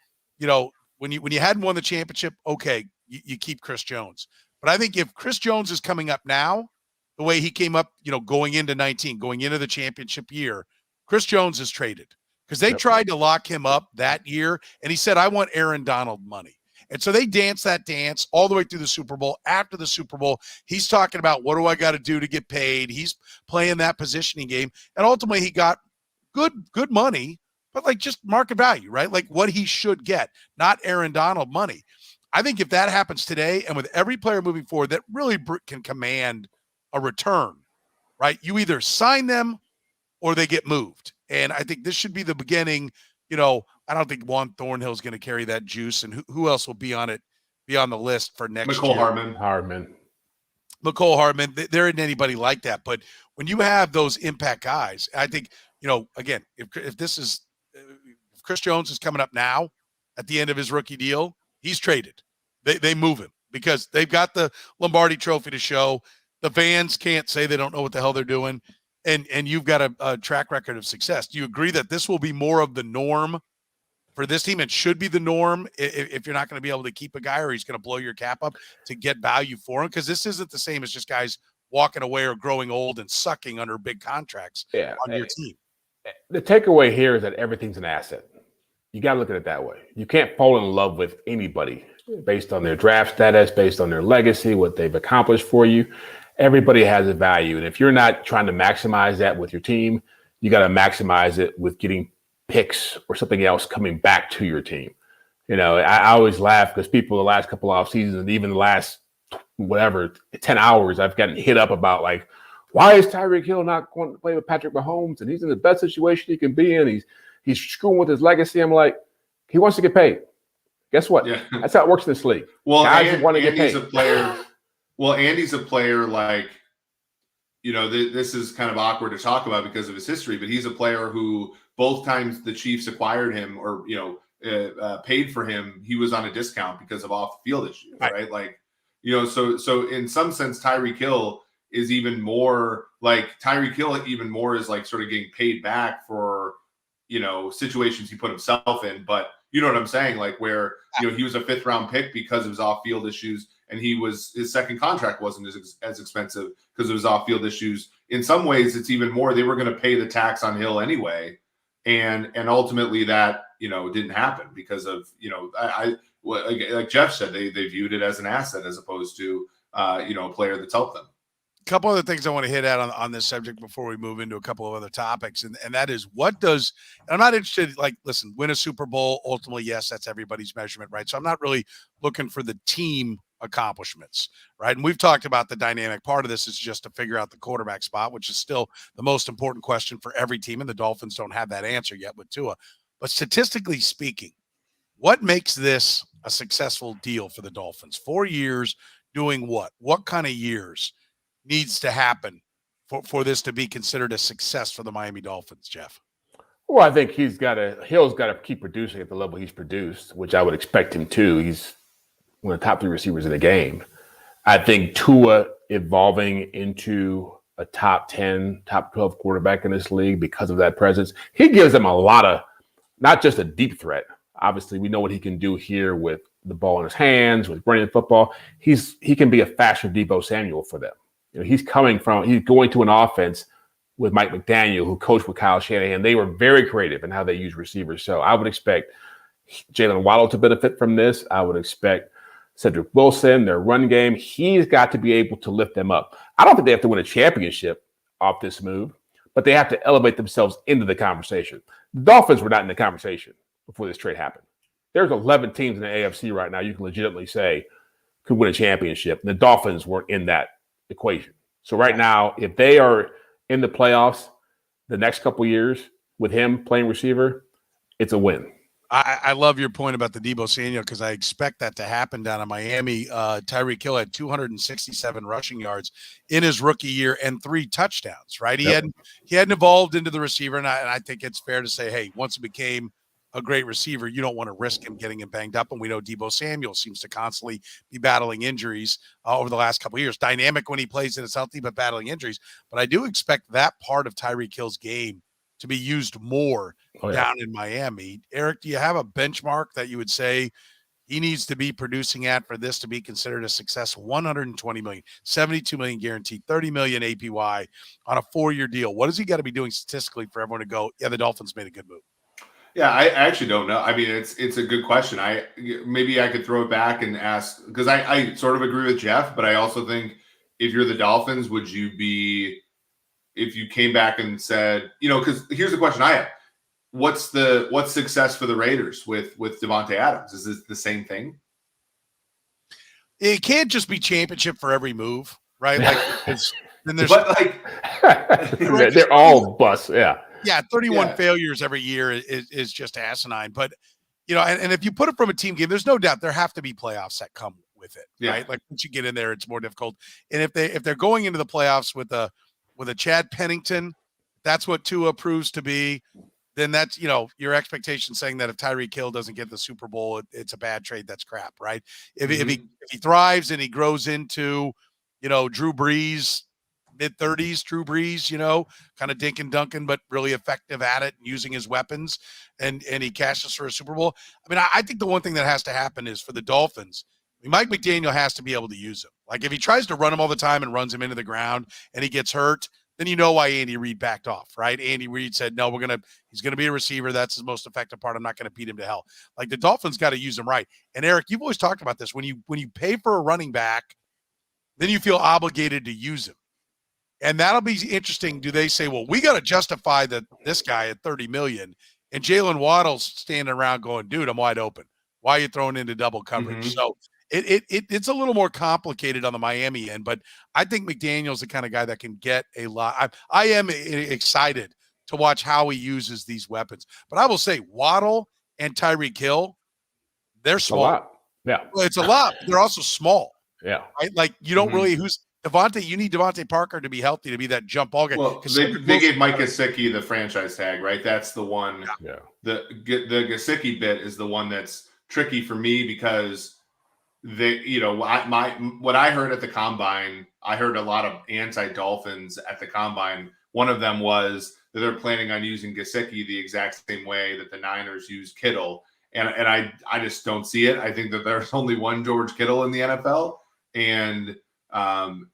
when you hadn't won the championship, okay, you keep Chris Jones. But I think if Chris Jones is coming up now, the way he came up, going into the championship year, Chris Jones is traded because they tried to lock him up that year, and he said, I want Aaron Donald money. And so they danced that dance all the way through the Super Bowl. After the Super Bowl, he's talking about what do I got to do to get paid. He's playing that positioning game. And ultimately he got good money, but just market value, right? Like what he should get, not Aaron Donald money. I think if that happens today and with every player moving forward that really can command a return, right? You either sign them or they get moved. And I think this should be the beginning. I don't think Juan Thornhill is going to carry that juice, and who else will be on the list for next year? Hardman. Mecole Hardman. There isn't anybody like that. But when you have those impact guys, I think again, if Chris Jones is coming up now at the end of his rookie deal, he's traded. They move him because they've got the Lombardi Trophy to show. The fans can't say they don't know what the hell they're doing. And you've got a track record of success. Do you agree that this will be more of the norm for this team, it should be the norm if you're not going to be able to keep a guy or he's going to blow your cap up to get value for him, because this isn't the same as just guys walking away or growing old and sucking under big contracts on your team. The takeaway here is that everything's an asset. You got to look at it that way. You can't fall in love with anybody based on their draft status, based on their legacy, what they've accomplished for you. Everybody has a value. And if you're not trying to maximize that with your team, you got to maximize it with getting picks or something else coming back to your team. I always laugh because people the last couple off seasons and even the last 10 hours, I've gotten hit up about like, why is Tyreek Hill not going to play with Patrick Mahomes? And he's in the best situation he can be in. He's screwing with his legacy. I'm like, he wants to get paid. Guess what? Yeah. That's how it works in this league. Well, guys want to get paid. Andy's a player like, this is kind of awkward to talk about because of his history, but he's a player who both times the Chiefs acquired him or, paid for him, he was on a discount because of off-field issues, right? Like, so in some sense, Tyreek Hill is even more like is like sort of getting paid back for, situations he put himself in. But you know what I'm saying? Like where, he was a 5th round pick because of his off-field issues, and his second contract wasn't as expensive because of his off-field issues. In some ways, it's even more. They were going to pay the tax on Hill anyway. And ultimately that, didn't happen because of, like Jeff said, they viewed it as an asset as opposed to, a player that's helped them. A couple other things I want to hit at on this subject before we move into a couple of other topics. And that is and I'm not interested, like, listen, win a Super Bowl. Ultimately, yes, that's everybody's measurement, right? So I'm not really looking for the team accomplishments, right? And we've talked about the dynamic part of this is just to figure out the quarterback spot, which is still the most important question for every team. And the Dolphins don't have that answer yet with Tua. But statistically speaking, what makes this a successful deal for the Dolphins? 4 years doing what? What kind of years needs to happen for this to be considered a success for the Miami Dolphins, Jeff? Well, I think Hill's got to keep producing at the level he's produced, which I would expect him to. He's one of the top 3 receivers in the game. I think Tua evolving into a top 10, top 12 quarterback in this league because of that presence. He gives them a lot of, not just a deep threat. Obviously, we know what he can do here with the ball in his hands, with running the football. He can be a faster Deebo Samuel for them. He's going to an offense with Mike McDaniel, who coached with Kyle Shanahan. They were very creative in how they use receivers. So I would expect Jalen Waddle to benefit from this. I would expect Cedric Wilson, their run game. He's got to be able to lift them up. I don't think they have to win a championship off this move, but they have to elevate themselves into the conversation. The Dolphins were not in the conversation before this trade happened. There's 11 teams in the AFC right now you can legitimately say could win a championship. And the Dolphins weren't in that equation. So right now, if they are in the playoffs the next couple of years with him playing receiver, it's a win. I love your point about the Deebo Samuel because I expect that to happen down in Miami. Tyreek Hill had 267 rushing yards in his rookie year and 3 touchdowns, right? He hadn't evolved into the receiver, and I think it's fair to say, hey, once he became a great receiver, you don't want to risk him getting him banged up. And we know Deebo Samuel seems to constantly be battling injuries over the last couple of years. Dynamic when he plays and it's healthy, but battling injuries. But I do expect that part of Tyreek Hill's game to be used more down in Miami. Eric, do you have a benchmark that you would say he needs to be producing at for this to be considered a success? 120 million, 72 million guaranteed, 30 million APY on a 4-year deal. What has he got to be doing statistically for everyone to go, yeah, the Dolphins made a good move? Yeah, I actually don't know. I mean, it's a good question. Maybe I could throw it back and ask, because I sort of agree with Jeff, but I also think if you're the Dolphins, would you be, if you came back and said, because here's the question I have. What's success for the Raiders with Devontae Adams? Is it the same thing? It can't just be championship for every move, right? They're all busts, yeah. Yeah, 31 failures every year is just asinine. But, and if you put it from a team game, there's no doubt there have to be playoffs that come with it, right? Like once you get in there, it's more difficult. And if they're going into the playoffs with a Chad Pennington, that's what Tua proves to be, then that's, your expectation saying that if Tyreek Hill doesn't get the Super Bowl, it's a bad trade. That's crap, right? If he thrives and he grows into, Drew Brees, mid-30s, Drew Brees, kind of dink and dunking, but really effective at it and using his weapons, and he cashes for a Super Bowl. I mean, I think the one thing that has to happen is for the Dolphins, Mike McDaniel has to be able to use him. Like, if he tries to run him all the time and runs him into the ground and he gets hurt, then you know why Andy Reid backed off, right? Andy Reid said, no, he's going to be a receiver. That's his most effective part. I'm not going to beat him to hell. Like, the Dolphins got to use him right. And Eric, you've always talked about this. When you pay for a running back, then you feel obligated to use him. And that'll be interesting. Do they say, well, we got to justify this guy at $30 million, and Jalen Waddle's standing around going, dude, I'm wide open. Why are you throwing into double coverage? Mm-hmm. So it's a little more complicated on the Miami end, but I think McDaniel's the kind of guy that can get a lot. I am excited to watch how he uses these weapons. But I will say Waddle and Tyreek Hill, they're small. A lot. Yeah. Well, it's a lot. But they're also small. Yeah. Right? Like, you don't really – who's Devontae? You need Devontae Parker to be healthy, to be that jump ball guy. Well, they gave Mike Gesicki the franchise tag, right? That's the one. Yeah. The Gesicki bit is the one that's tricky for me because – what I heard at the combine, I heard a lot of anti-Dolphins at the combine. One of them was that they're planning on using Gesicki the exact same way that the Niners use Kittle, and I just don't see it. I think that there's only one George Kittle in the NFL, and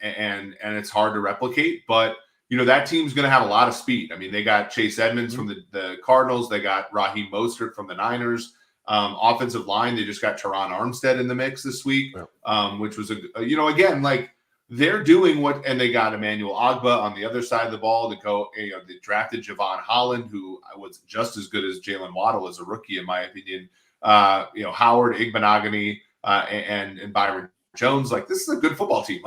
it's hard to replicate. But that team's going to have a lot of speed. I mean, they got Chase Edmonds from the Cardinals, they got Raheem Mostert from the Niners. Offensive line, they just got Teron Armstead in the mix this week, which was again, like, they're doing what, and they got Emmanuel Ogbah on the other side of the ball to go. They drafted Javon Holland, who was just as good as Jalen Waddle as a rookie, in my opinion. Howard Igbenogany and Byron Jones. Like, this is a good football team.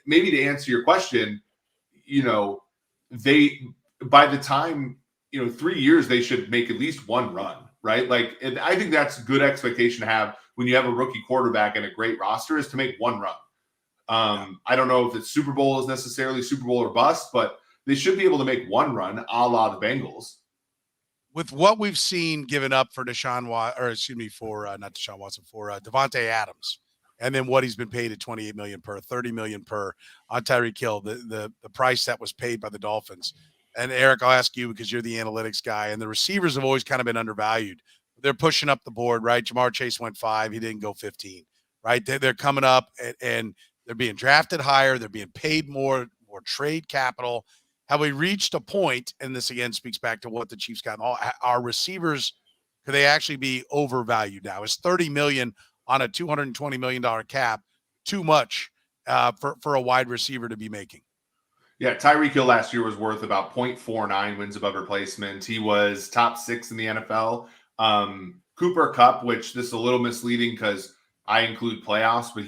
Maybe to answer your question, they, by the time 3 years, they should make at least one run. Right. Like, and I think that's a good expectation to have when you have a rookie quarterback and a great roster, is to make one run. I don't know if it's Super Bowl is necessarily Super Bowl or bust, but they should be able to make one run, a la the Bengals. With what we've seen given up for Devontae Adams, and then what he's been paid at $28 million per, $30 million per on Tyreek Hill, the price that was paid by the Dolphins. And Eric, I'll ask you because you're the analytics guy, and the receivers have always kind of been undervalued. They're pushing up the board, right? Jamar Chase went 5. He didn't go 15, right? They're coming up and they're being drafted higher. They're being paid more trade capital. Have we reached a point, and this again speaks back to what the Chiefs got, our receivers, could they actually be overvalued now? Is $30 million on a $220 million cap too much for a wide receiver to be making? Yeah, Tyreek Hill last year was worth about 0.49 wins above replacement. He was top 6 in the NFL. Cooper Kupp, which this is a little misleading because I include playoffs, but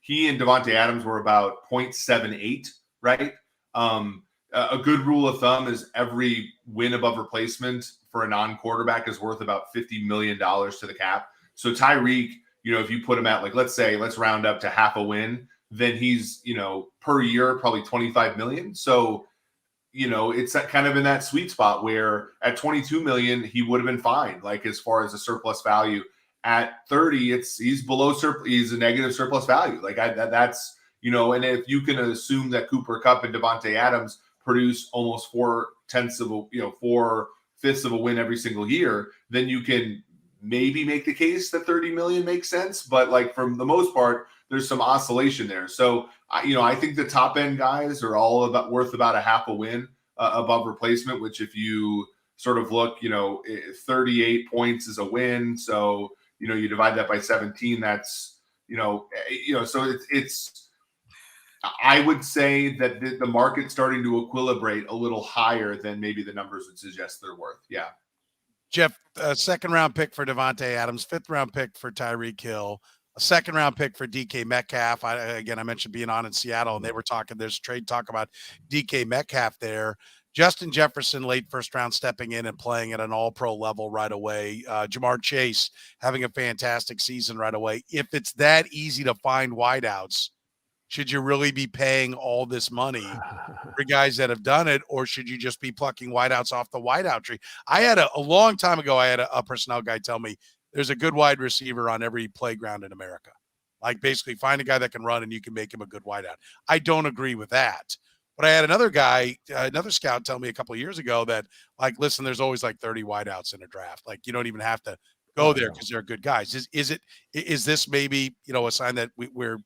he and Davante Adams were about 0.78, right? A good rule of thumb is every win above replacement for a non-quarterback is worth about $50 million to the cap. So Tyreek, if you put him at, let's round up to half a win, then he's, per year, probably $25 million. So, it's that kind of in that sweet spot where at $22 million, he would have been fine. Like, as far as a surplus value, at 30, he's below surplus. He's a negative surplus value. Like, that's, and if you can assume that Cooper Kupp and Davante Adams produce almost 4/5 of a win every single year, then you can maybe make the case that 30 million makes sense. But, like, from the most part, there's some oscillation there. So, I think the top end guys are all worth about a half a win above replacement, which if you sort of look, 38 points is a win. So, you divide that by 17, that's, so it's, I would say that the market's starting to equilibrate a little higher than maybe the numbers would suggest they're worth. Yeah. Jeff, a second-round pick for Davante Adams, fifth-round pick for Tyreek Hill, a second-round pick for DK Metcalf. I mentioned being on in Seattle, and they were talking. There's trade talk about DK Metcalf there. Justin Jefferson, late first-round, stepping in and playing at an all-pro level right away. Jamar Chase having a fantastic season right away. If it's that easy to find wideouts, should you really be paying all this money for guys that have done it, or should you just be plucking wideouts off the wideout tree? I had a long time ago, I had a personnel guy tell me there's a good wide receiver on every playground in America. Like basically find a guy that can run and you can make him a good wideout. I don't agree with that. But I had another guy, another scout tell me a couple of years ago that, like, listen, there's always like 30 wideouts in a draft. Like, you don't even have to go there because they're good guys. Is this maybe, a sign that we're,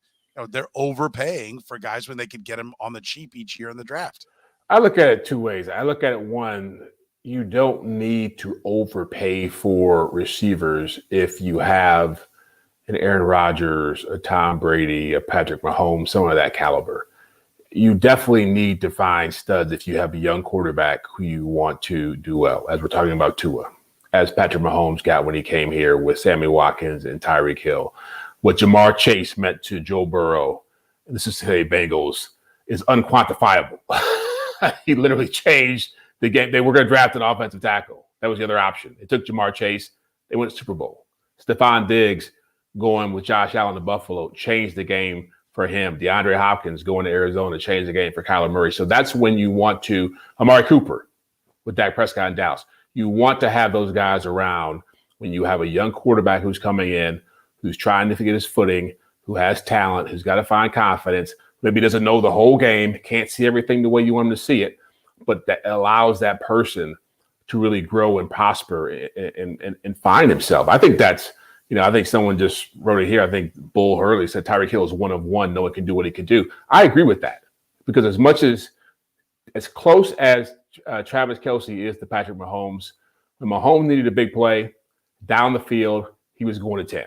they're overpaying for guys when they could get them on the cheap each year in the draft? I look at it two ways. I look at it, one, you don't need to overpay for receivers if you have an Aaron Rodgers, a Tom Brady, a Patrick Mahomes, someone of that caliber. You definitely need to find studs if you have a young quarterback who you want to do well, as we're talking about Tua, as Patrick Mahomes got when he came here with Sammy Watkins and Tyreek Hill. What Jamar Chase meant to Joe Burrow, and this is today Bengals, is unquantifiable. He literally changed the game. They were going to draft an offensive tackle. That was the other option. It took Jamar Chase. They went to Super Bowl. Stephon Diggs going with Josh Allen to Buffalo changed the game for him. DeAndre Hopkins going to Arizona changed the game for Kyler Murray. So that's when you want to, Amari Cooper with Dak Prescott in Dallas. You want to have those guys around when you have a young quarterback who's coming in, who's trying to get his footing, who has talent, who's got to find confidence, maybe doesn't know the whole game, can't see everything the way you want him to see it, but that allows that person to really grow and prosper and find himself. I think that's, I think someone just wrote it here. I think Bull Hurley said Tyreek Hill is one of one. No one can do what he can do. I agree with that because as much as close as Travis Kelce is to Patrick Mahomes, when Mahomes needed a big play down the field, he was going to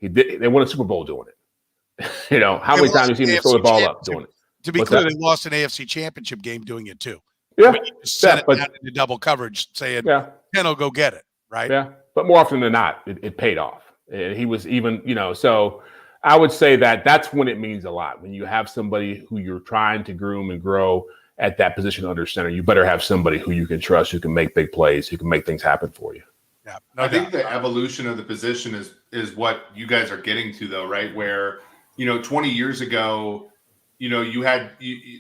10. They won a Super Bowl doing it. How many times have you seen him throw the ball up doing it? To be clear, they lost an AFC Championship game doing it too. Yeah. Set it down into double coverage, saying, Ken will go get it, right? Yeah. But more often than not, it paid off. And he was even, so I would say that's when it means a lot. When you have somebody who you're trying to groom and grow at that position under center, you better have somebody who you can trust, who can make big plays, who can make things happen for you. Yeah, I think the evolution of the position is what you guys are getting to, though, right? Where, 20 years ago, you had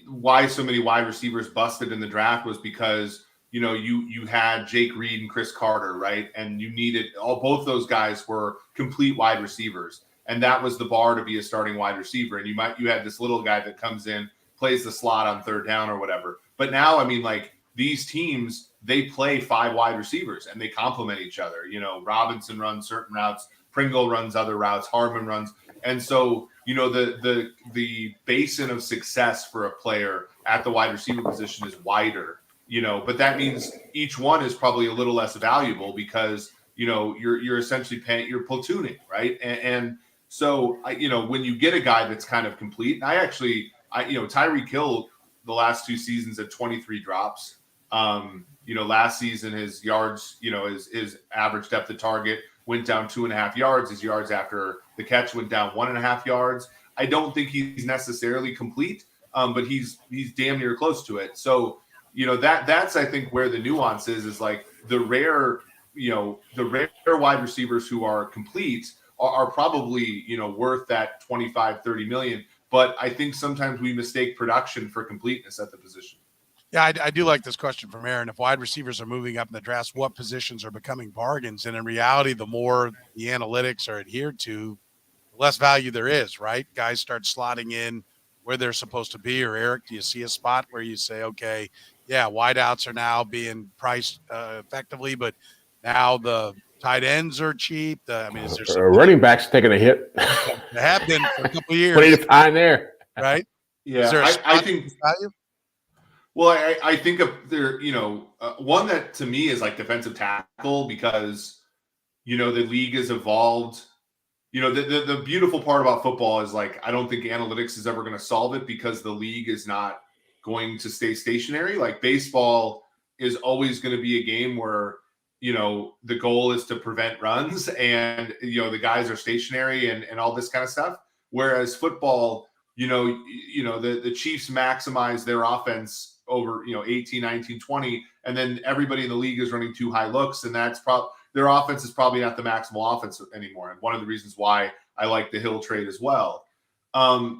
why so many wide receivers busted in the draft was because you had Jake Reed and Chris Carter, right? And you needed both those guys were complete wide receivers, and that was the bar to be a starting wide receiver. And you had this little guy that comes in, plays the slot on third down or whatever. But now, I mean, like these teams, they play 5 wide receivers and they complement each other. Robinson runs certain routes, Pringle runs other routes, Hardman runs, and so the basin of success for a player at the wide receiver position is wider. But that means each one is probably a little less valuable because, you're essentially you're platooning, right? And so, when you get a guy that's kind of complete, Tyreek Hill, the last 2 seasons had 23 drops. Last season, his yards, his average depth of target went down 2.5 yards. His yards after the catch went down 1.5 yards. I don't think he's necessarily complete, but he's damn near close to it. So, that's I think where the nuance is like the rare wide receivers who are complete are probably, worth that 25, 30 million. But I think sometimes we mistake production for completeness at the position. Yeah, I do like this question from Aaron. If wide receivers are moving up in the drafts, what positions are becoming bargains? And in reality, the more the analytics are adhered to, the less value there is, right? Guys start slotting in where they're supposed to be. Or Eric, do you see a spot where you say, okay, yeah, wideouts are now being priced effectively, but now the tight ends are cheap. Is there running backs taking a hit? They have been for a couple of years. What are you finding there? Right? Yeah, I think value. Well, I think of there, one that to me is like defensive tackle because, the league has evolved. The beautiful part about football is like, I don't think analytics is ever going to solve it because the league is not going to stay stationary. Like baseball is always going to be a game where, the goal is to prevent runs and, the guys are stationary and all this kind of stuff. Whereas football, the Chiefs maximize their offense over 18, 19, 20, and then everybody in the league is running 2 high looks, and that's their offense is probably not the maximal offense anymore. And one of the reasons why I like the Hill trade as well.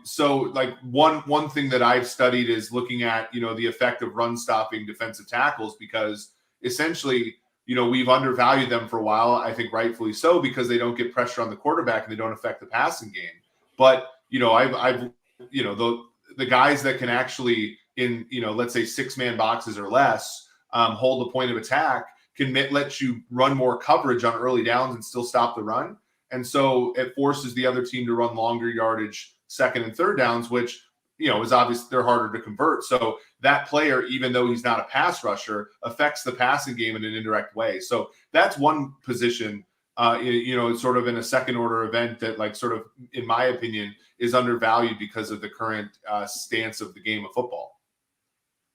So like one thing that I've studied is looking at the effect of run stopping defensive tackles because essentially we've undervalued them for a while. I think rightfully so because they don't get pressure on the quarterback and they don't affect the passing game. But, I've the guys that can actually in, let's say 6-man boxes or less, hold a point of attack can let you run more coverage on early downs and still stop the run. And so it forces the other team to run longer yardage second and third downs, which, is obvious they're harder to convert. So that player, even though he's not a pass rusher, affects the passing game in an indirect way. So that's one position, sort of in a second order event that, like, sort of, in my opinion, is undervalued because of the current stance of the game of football.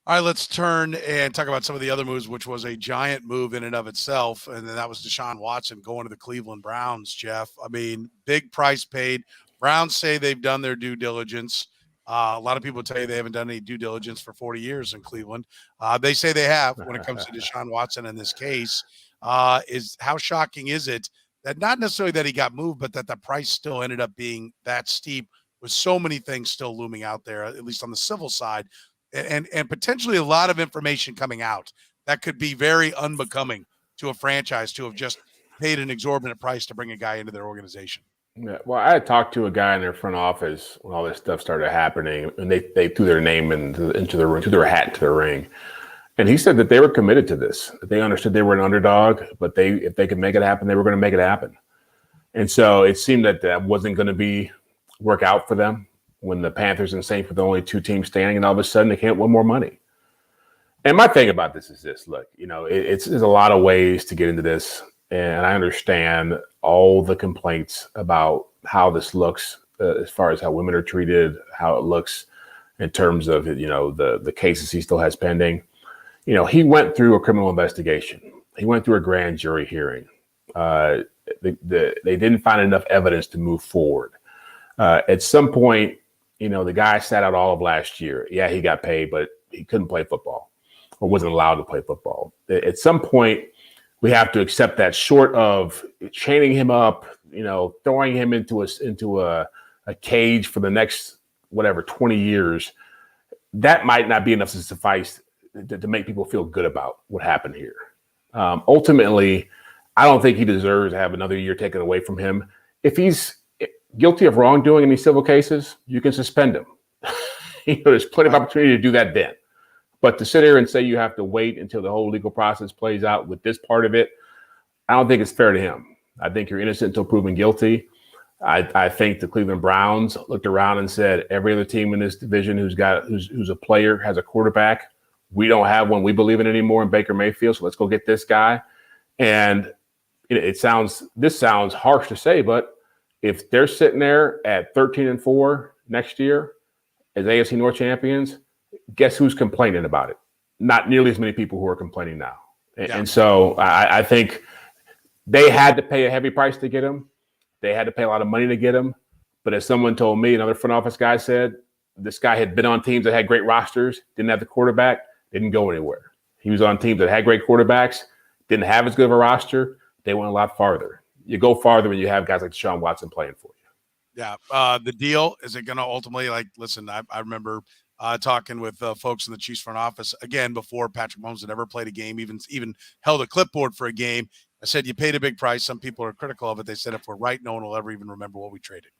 All right, let's turn and talk about some of the other moves, which was a giant move in and of itself. And then that was DeShaun Watson going to the Cleveland Browns, Jeff. I mean, big price paid. Browns say they've done their due diligence. A lot of people tell you they haven't done any due diligence for 40 years in Cleveland. They say they have when it comes to DeShaun Watson in this case. Is how shocking is it that not necessarily that he got moved, but that the price still ended up being that steep with so many things still looming out there, at least on the civil side, and potentially a lot of information coming out that could be very unbecoming to a franchise to have just paid an exorbitant price to bring a guy into their organization. Yeah, well, I had talked to a guy in their front office when all this stuff started happening, and they threw their name into the ring, threw their hat into the ring. And he said that they were committed to this. They understood they were an underdog, but if they could make it happen, they were going to make it happen. And so it seemed that wasn't going to work out for them when the Panthers and Saints were the only two teams standing, and all of a sudden they can't win more money. And my thing about this is this: look, there's a lot of ways to get into this, and I understand all the complaints about how this looks, as far as how women are treated, how it looks in terms of the cases he still has pending. He went through a criminal investigation. He went through a grand jury hearing. They didn't find enough evidence to move forward. At some point, the guy sat out all of last year. Yeah, he got paid, but he couldn't play football or wasn't allowed to play football. At some point, we have to accept that, short of chaining him up, throwing him into a cage for the next, 20 years. That might not be enough to suffice to make people feel good about what happened here. Ultimately, I don't think he deserves to have another year taken away from him. If he's guilty of wrongdoing in these civil cases, you can suspend him. There's plenty of opportunity to do that then. But to sit here and say you have to wait until the whole legal process plays out with this part of it, I don't think it's fair to him. I think you're innocent until proven guilty. I think the Cleveland Browns looked around and said, every other team in this division who's a player has a quarterback. We don't have one we believe in anymore in Baker Mayfield, so let's go get this guy. And this sounds harsh to say, but if they're sitting there at 13-4 next year as AFC North champions, guess who's complaining about it? Not nearly as many people who are complaining now. And so I think they had to pay a heavy price to get him. They had to pay a lot of money to get him. But as someone told me, another front office guy said, this guy had been on teams that had great rosters, didn't have the quarterback, didn't go anywhere. He was on teams that had great quarterbacks, didn't have as good of a roster. They went a lot farther. You go farther when you have guys like DeShaun Watson playing for you. Yeah. The deal, is it going to ultimately, listen, I remember talking with folks in the Chiefs front office, again, before Patrick Mahomes had ever played a game, even held a clipboard for a game. I said, you paid a big price. Some people are critical of it. They said, if we're right, no one will ever even remember what we traded.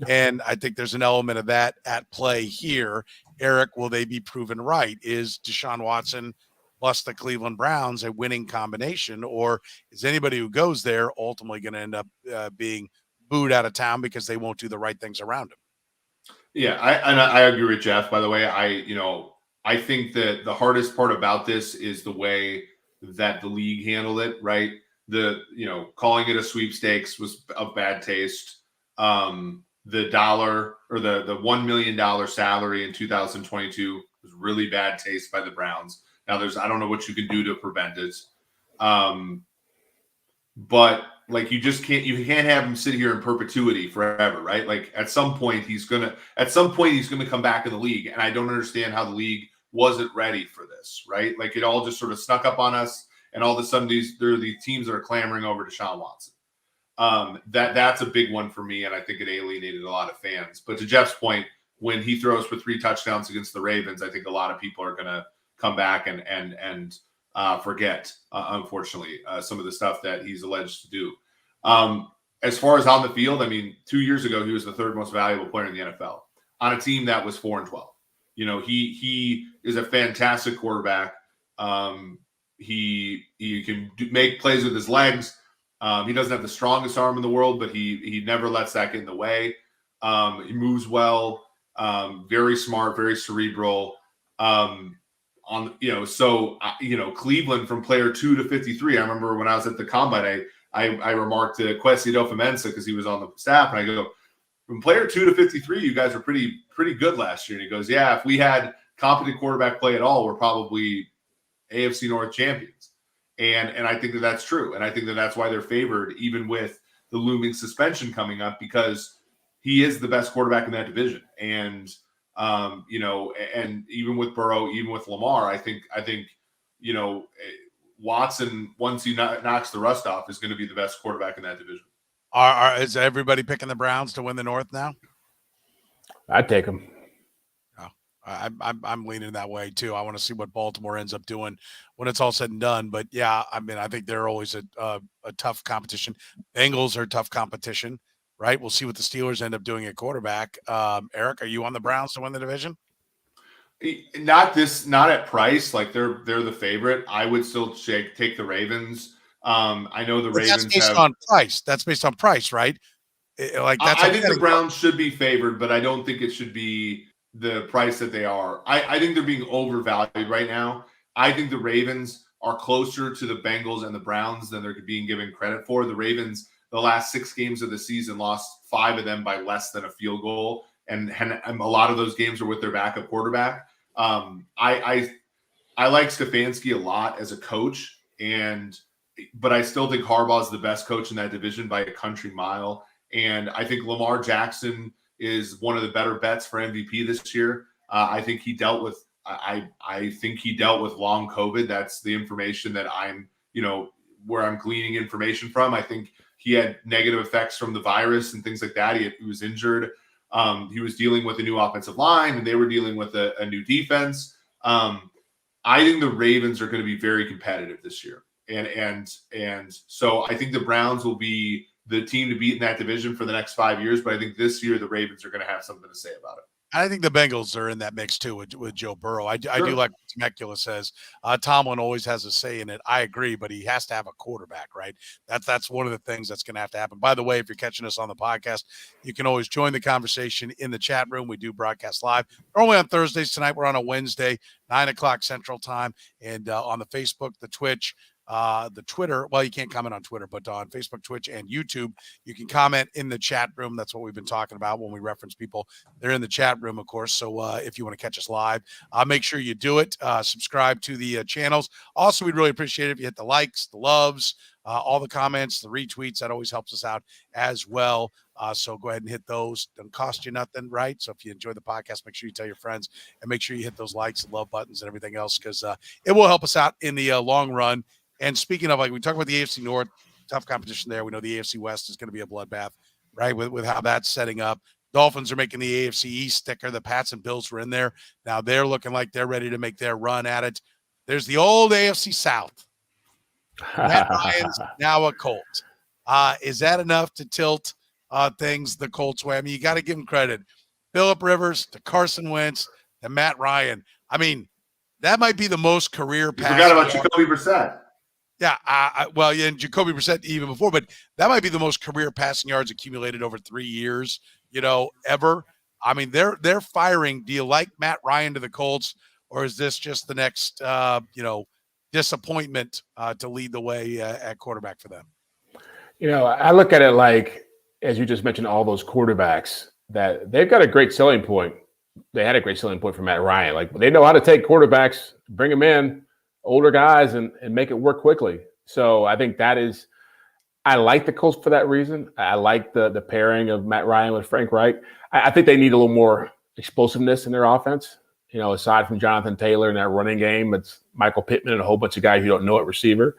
And I think there's an element of that at play here. Eric, will they be proven right? Is DeShaun Watson plus the Cleveland Browns a winning combination, or is anybody who goes there ultimately going to end up being booed out of town because they won't do the right things around him? Yeah, I agree with Jeff. By the way, I think that the hardest part about this is the way that the league handled it. Right, calling it a sweepstakes was of bad taste. The dollar or the $1 million salary in 2022 was really bad taste by the Browns. Now I don't know what you can do to prevent it. But you can't have him sit here in perpetuity forever, right? At some point he's gonna come back in the league. And I don't understand how the league wasn't ready for this, right? It all just sort of snuck up on us. And all of a sudden there are these teams that are clamoring over DeShaun Watson. That's a big one for me, and I think it alienated a lot of fans. But to Jeff's point, when he throws for 3 touchdowns against the Ravens, I think a lot of people are going to come back and forget, unfortunately, some of the stuff that he's alleged to do. as far as on the field, I mean, 2 years ago, he was the third most valuable player in the NFL on a team that was 4-12. You know, he is a fantastic quarterback. He can make plays with his legs. He doesn't have the strongest arm in the world, but he never lets that get in the way. He moves well, very smart, very cerebral. Cleveland from player 2 to 53. I remember when I was at the combine, I remarked to Kwesi Adofo-Mensah because he was on the staff, and I go, from player 2 to 53, you guys were pretty good last year. And he goes, yeah, if we had competent quarterback play at all, we're probably AFC North champions. And I think that that's true. And I think that that's why they're favored, even with the looming suspension coming up, because he is the best quarterback in that division. And, and even with Burrow, even with Lamar, I think, Watson, once he knocks the rust off, is going to be the best quarterback in that division. Is everybody picking the Browns to win the North now? I'd take them. Oh, I'm leaning that way too. I want to see what Baltimore ends up doing when it's all said and done. But yeah, I mean, I think they're always a tough competition. Bengals are tough competition, right? We'll see what the Steelers end up doing at quarterback. Eric, are you on the Browns to win the division? Not at price. Like they're the favorite. I would still take the Ravens. I know the Ravens that's based on price. That's based on price, right? I think the Browns should be favored, but I don't think it should be the price that they are. I think they're being overvalued right now. I think the Ravens are closer to the Bengals and the Browns than they're being given credit for. The Ravens, the last 6 games of the season, lost 5 of them by less than a field goal, and a lot of those games are with their backup quarterback. I like Stefanski a lot as a coach, but I still think Harbaugh is the best coach in that division by a country mile. And I think Lamar Jackson is one of the better bets for MVP this year. I think he dealt with long COVID. That's the information that where I'm gleaning information from. I think he had negative effects from the virus and things like that. He was injured. He was dealing with a new offensive line, and they were dealing with a new defense. I think the Ravens are going to be very competitive this year. And so I think the Browns will be the team to beat in that division for the next 5 years. But I think this year the Ravens are going to have something to say about it. I think the Bengals are in that mix too with Joe Burrow. I do like what Temecula says. Tomlin always has a say in it. I agree, but he has to have a quarterback, right? That's one of the things that's going to have to happen. By the way, if you're catching us on the podcast, you can always join the conversation in the chat room. We do broadcast live. We're only on Thursdays. Tonight we're on a Wednesday, 9:00 Central Time, and on the Facebook, the Twitch, the Twitter. Well, you can't comment on Twitter, but on Facebook, Twitch, and YouTube, you can comment in the chat room. That's what we've been talking about when we reference people. They're in the chat room, of course. So if you want to catch us live, make sure you do it. Subscribe to the channels. Also, we'd really appreciate it if you hit the likes, the loves, all the comments, the retweets. That always helps us out as well. So go ahead and hit those. Doesn't cost you nothing, right? So if you enjoy the podcast, make sure you tell your friends, and make sure you hit those likes and love buttons and everything else, because it will help us out in the long run. And speaking of, like, we talk about the AFC North, tough competition there. We know the AFC West is going to be a bloodbath, right, with how that's setting up. Dolphins are making the AFC East sticker. The Pats and Bills were in there. Now they're looking like they're ready to make their run at it. There's the old AFC South. Matt Ryan's now a Colt. Is that enough to tilt things the Colts way? I mean, you got to give them credit. Phillip Rivers to Carson Wentz to Matt Ryan. I mean, that might be the most career pass. You forgot about Jacoby Brissett. Yeah, and Jacoby Brissett even before, but that might be the most career passing yards accumulated over 3 years, ever. I mean, they're firing. Do you like Matt Ryan to the Colts, or is this just the next, disappointment to lead the way at quarterback for them? I look at it like, as you just mentioned, all those quarterbacks, that they've got a great selling point. They had a great selling point for Matt Ryan. Like, they know how to take quarterbacks, bring them in, older guys, and make it work quickly. So I think I like the Colts for that reason. I like the pairing of Matt Ryan with Frank Reich. I think they need a little more explosiveness in their offense. Aside from Jonathan Taylor in that running game, it's Michael Pittman and a whole bunch of guys you don't know at receiver.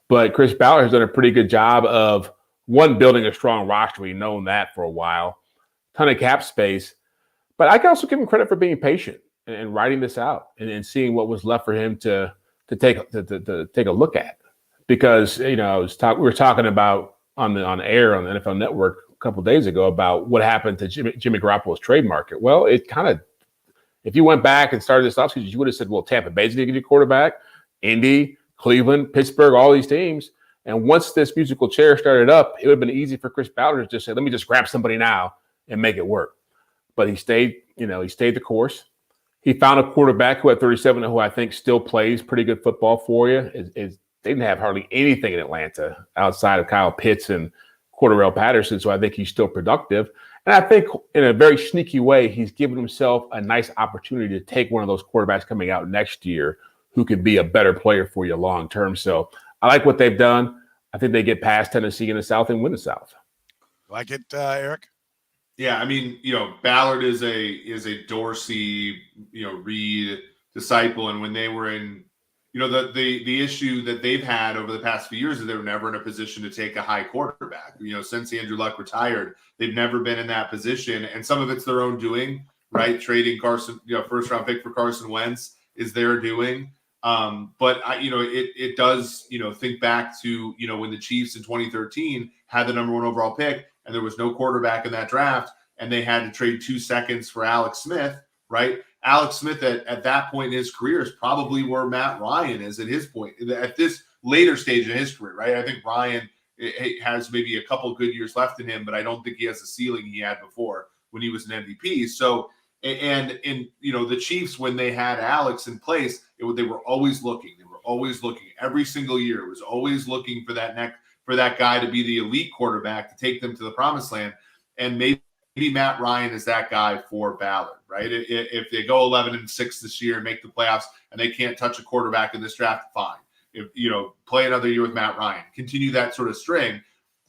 But Chris Ballard has done a pretty good job of, one, building a strong roster. We've known that for a while. Ton of cap space. But I can also give him credit for being patient and writing this out and seeing what was left for him to take a look at, because we were talking about on the air on the NFL Network a couple of days ago about what happened to Jimmy Garoppolo's trade market. Well, it kind of, if you went back and started this offseason, you would have said, well, Tampa Bay's going to get your quarterback, Indy, Cleveland, Pittsburgh, all these teams. And once this musical chair started up, it would have been easy for Chris Ballard to just say, let me just grab somebody now and make it work. But he stayed the course. He found a quarterback who at 37, who I think still plays pretty good football for you. They didn't have hardly anything in Atlanta outside of Kyle Pitts and Cordarrelle Patterson, so I think he's still productive. And I think in a very sneaky way, he's given himself a nice opportunity to take one of those quarterbacks coming out next year who could be a better player for you long term. So I like what they've done. I think they get past Tennessee in the South and win the South. Like it, Eric? Yeah, I mean, Ballard is a Dorsey, Reed disciple, and when they were in, the issue that they've had over the past few years is they were never in a position to take a high quarterback. Since Andrew Luck retired, they've never been in that position, and some of it's their own doing, right? Trading Carson, first round pick for Carson Wentz is their doing. But it does, think back to, when the Chiefs in 2013 had the number 1 overall pick and there was no quarterback in that draft and they had to trade 2 seconds for Alex Smith, right? Alex Smith at that point in his career is probably where Matt Ryan is at his point, at this later stage in his career, right? I think Ryan has maybe a couple good years left in him, but I don't think he has the ceiling he had before when he was an MVP. So, and the Chiefs, when they had Alex in place, they were always looking. They were always looking every single year. It was always looking for that guy to be the elite quarterback to take them to the promised land. And maybe Matt Ryan is that guy for Ballard, right? If they go 11-6 this year and make the playoffs and they can't touch a quarterback in this draft, fine. If play another year with Matt Ryan, continue that sort of string.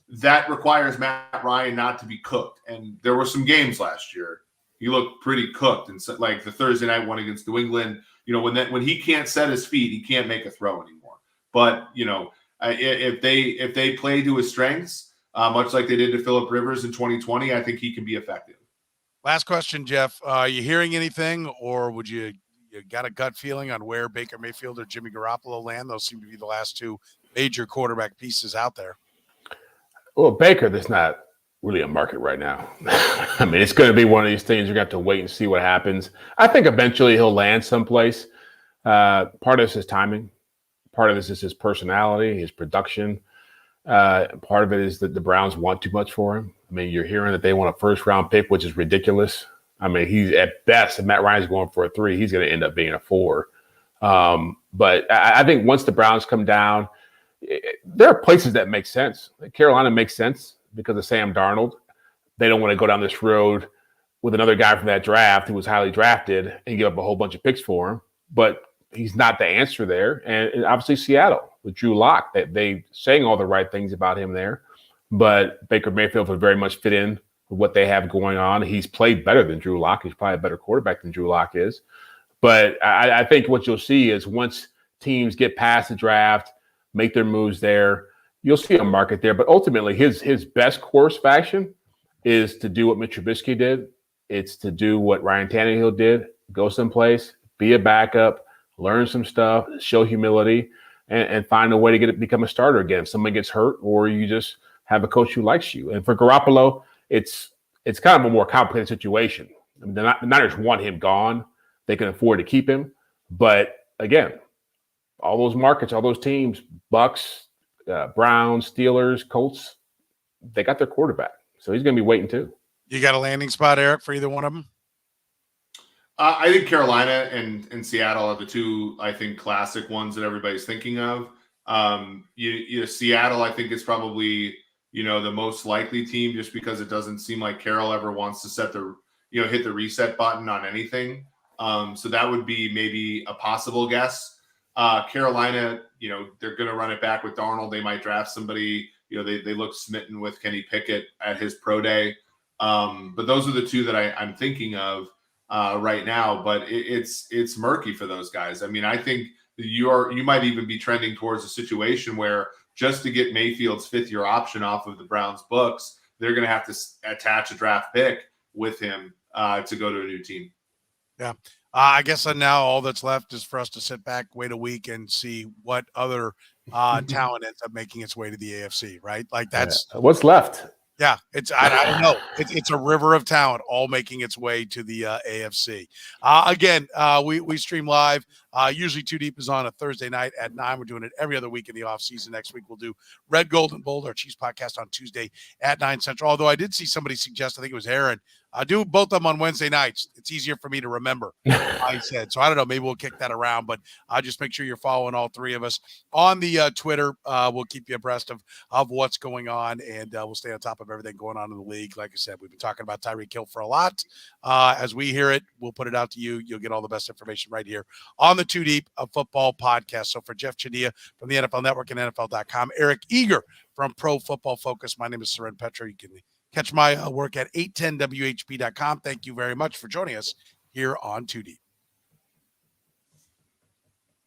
That requires Matt Ryan not to be cooked. And there were some games last year he looked pretty cooked, and so, like the Thursday night one against New England, when he can't set his feet, he can't make a throw anymore. But if they play to his strengths, much like they did to Phillip Rivers in 2020, I think he can be effective. Last question, Jeff. Are you hearing anything, or would you got a gut feeling on where Baker Mayfield or Jimmy Garoppolo land? Those seem to be the last two major quarterback pieces out there. Well, Baker, there's not really a market right now. I mean, it's going to be one of these things. You're going to have to wait and see what happens. I think eventually he'll land someplace. Part of this is timing. Part of this is his personality, his production. Part of it is that the Browns want too much for him. I mean, you're hearing that they want a first-round pick, which is ridiculous. I mean, he's at best, if Matt Ryan's going for a 3, he's going to end up being a 4. But I think once the Browns come down, there are places that make sense. Carolina makes sense because of Sam Darnold. They don't want to go down this road with another guy from that draft who was highly drafted and give up a whole bunch of picks for him. But he's not the answer there. And obviously Seattle with Drew Lock, they saying all the right things about him there. But Baker Mayfield would very much fit in with what they have going on. He's played better than Drew Lock. He's probably a better quarterback than Drew Lock is. But I think what you'll see is once teams get past the draft, make their moves there, you'll see a market there. But ultimately, his best course of action is to do what Mitch Trubisky did. It's to do what Ryan Tannehill did, go someplace, be a backup, learn some stuff, show humility, and find a way to become a starter again. If someone gets hurt or you just have a coach who likes you. And for Garoppolo, it's kind of a more complicated situation. I mean, the Niners want him gone. They can afford to keep him. But again, all those markets, all those teams, Bucks, Browns, Steelers, Colts, they got their quarterback. So he's going to be waiting too. You got a landing spot, Eric, for either one of them? I think Carolina and Seattle are the two, I think, classic ones that everybody's thinking of. Seattle, I think, is probably, the most likely team just because it doesn't seem like Carroll ever wants to hit the reset button on anything. So that would be maybe a possible guess. Carolina, they're going to run it back with Darnold. They might draft somebody. They look smitten with Kenny Pickett at his pro day. But those are the two that I'm thinking of right now. But it's murky for those guys. I mean, I think you might even be trending towards a situation where just to get Mayfield's 5th-year option off of the Browns books, they're going to have to attach a draft pick with him to go to a new team. Yeah. I guess now all that's left is for us to sit back, wait a week, and see what other talent ends up making its way to the AFC, right? Like that's what's left. Yeah, I don't know. It's a river of talent all making its way to the AFC. Again, we stream live. Usually Too Deep is on a Thursday night at 9. We're doing it every other week in the offseason. Next week we'll do Red, Gold, and Bold, our Chiefs podcast on Tuesday at 9 Central. Although I did see somebody suggest, I think it was Aaron, do both of them on Wednesday nights. It's easier for me to remember, I said. So I don't know. Maybe we'll kick that around. But just make sure you're following all three of us on the Twitter. We'll keep you abreast of what's going on, and we'll stay on top of everything going on in the league. Like I said, we've been talking about Tyreek Hill for a lot. As we hear it, we'll put it out to you. You'll get all the best information right here on the Too Deep of Football podcast. So for Jeff Chadiha from the NFL Network and NFL.com, Eric Eager from Pro Football Focus, my name is Soren Petro. You can catch my work at 810WHB.com. Thank you very much for joining us here on Too Deep.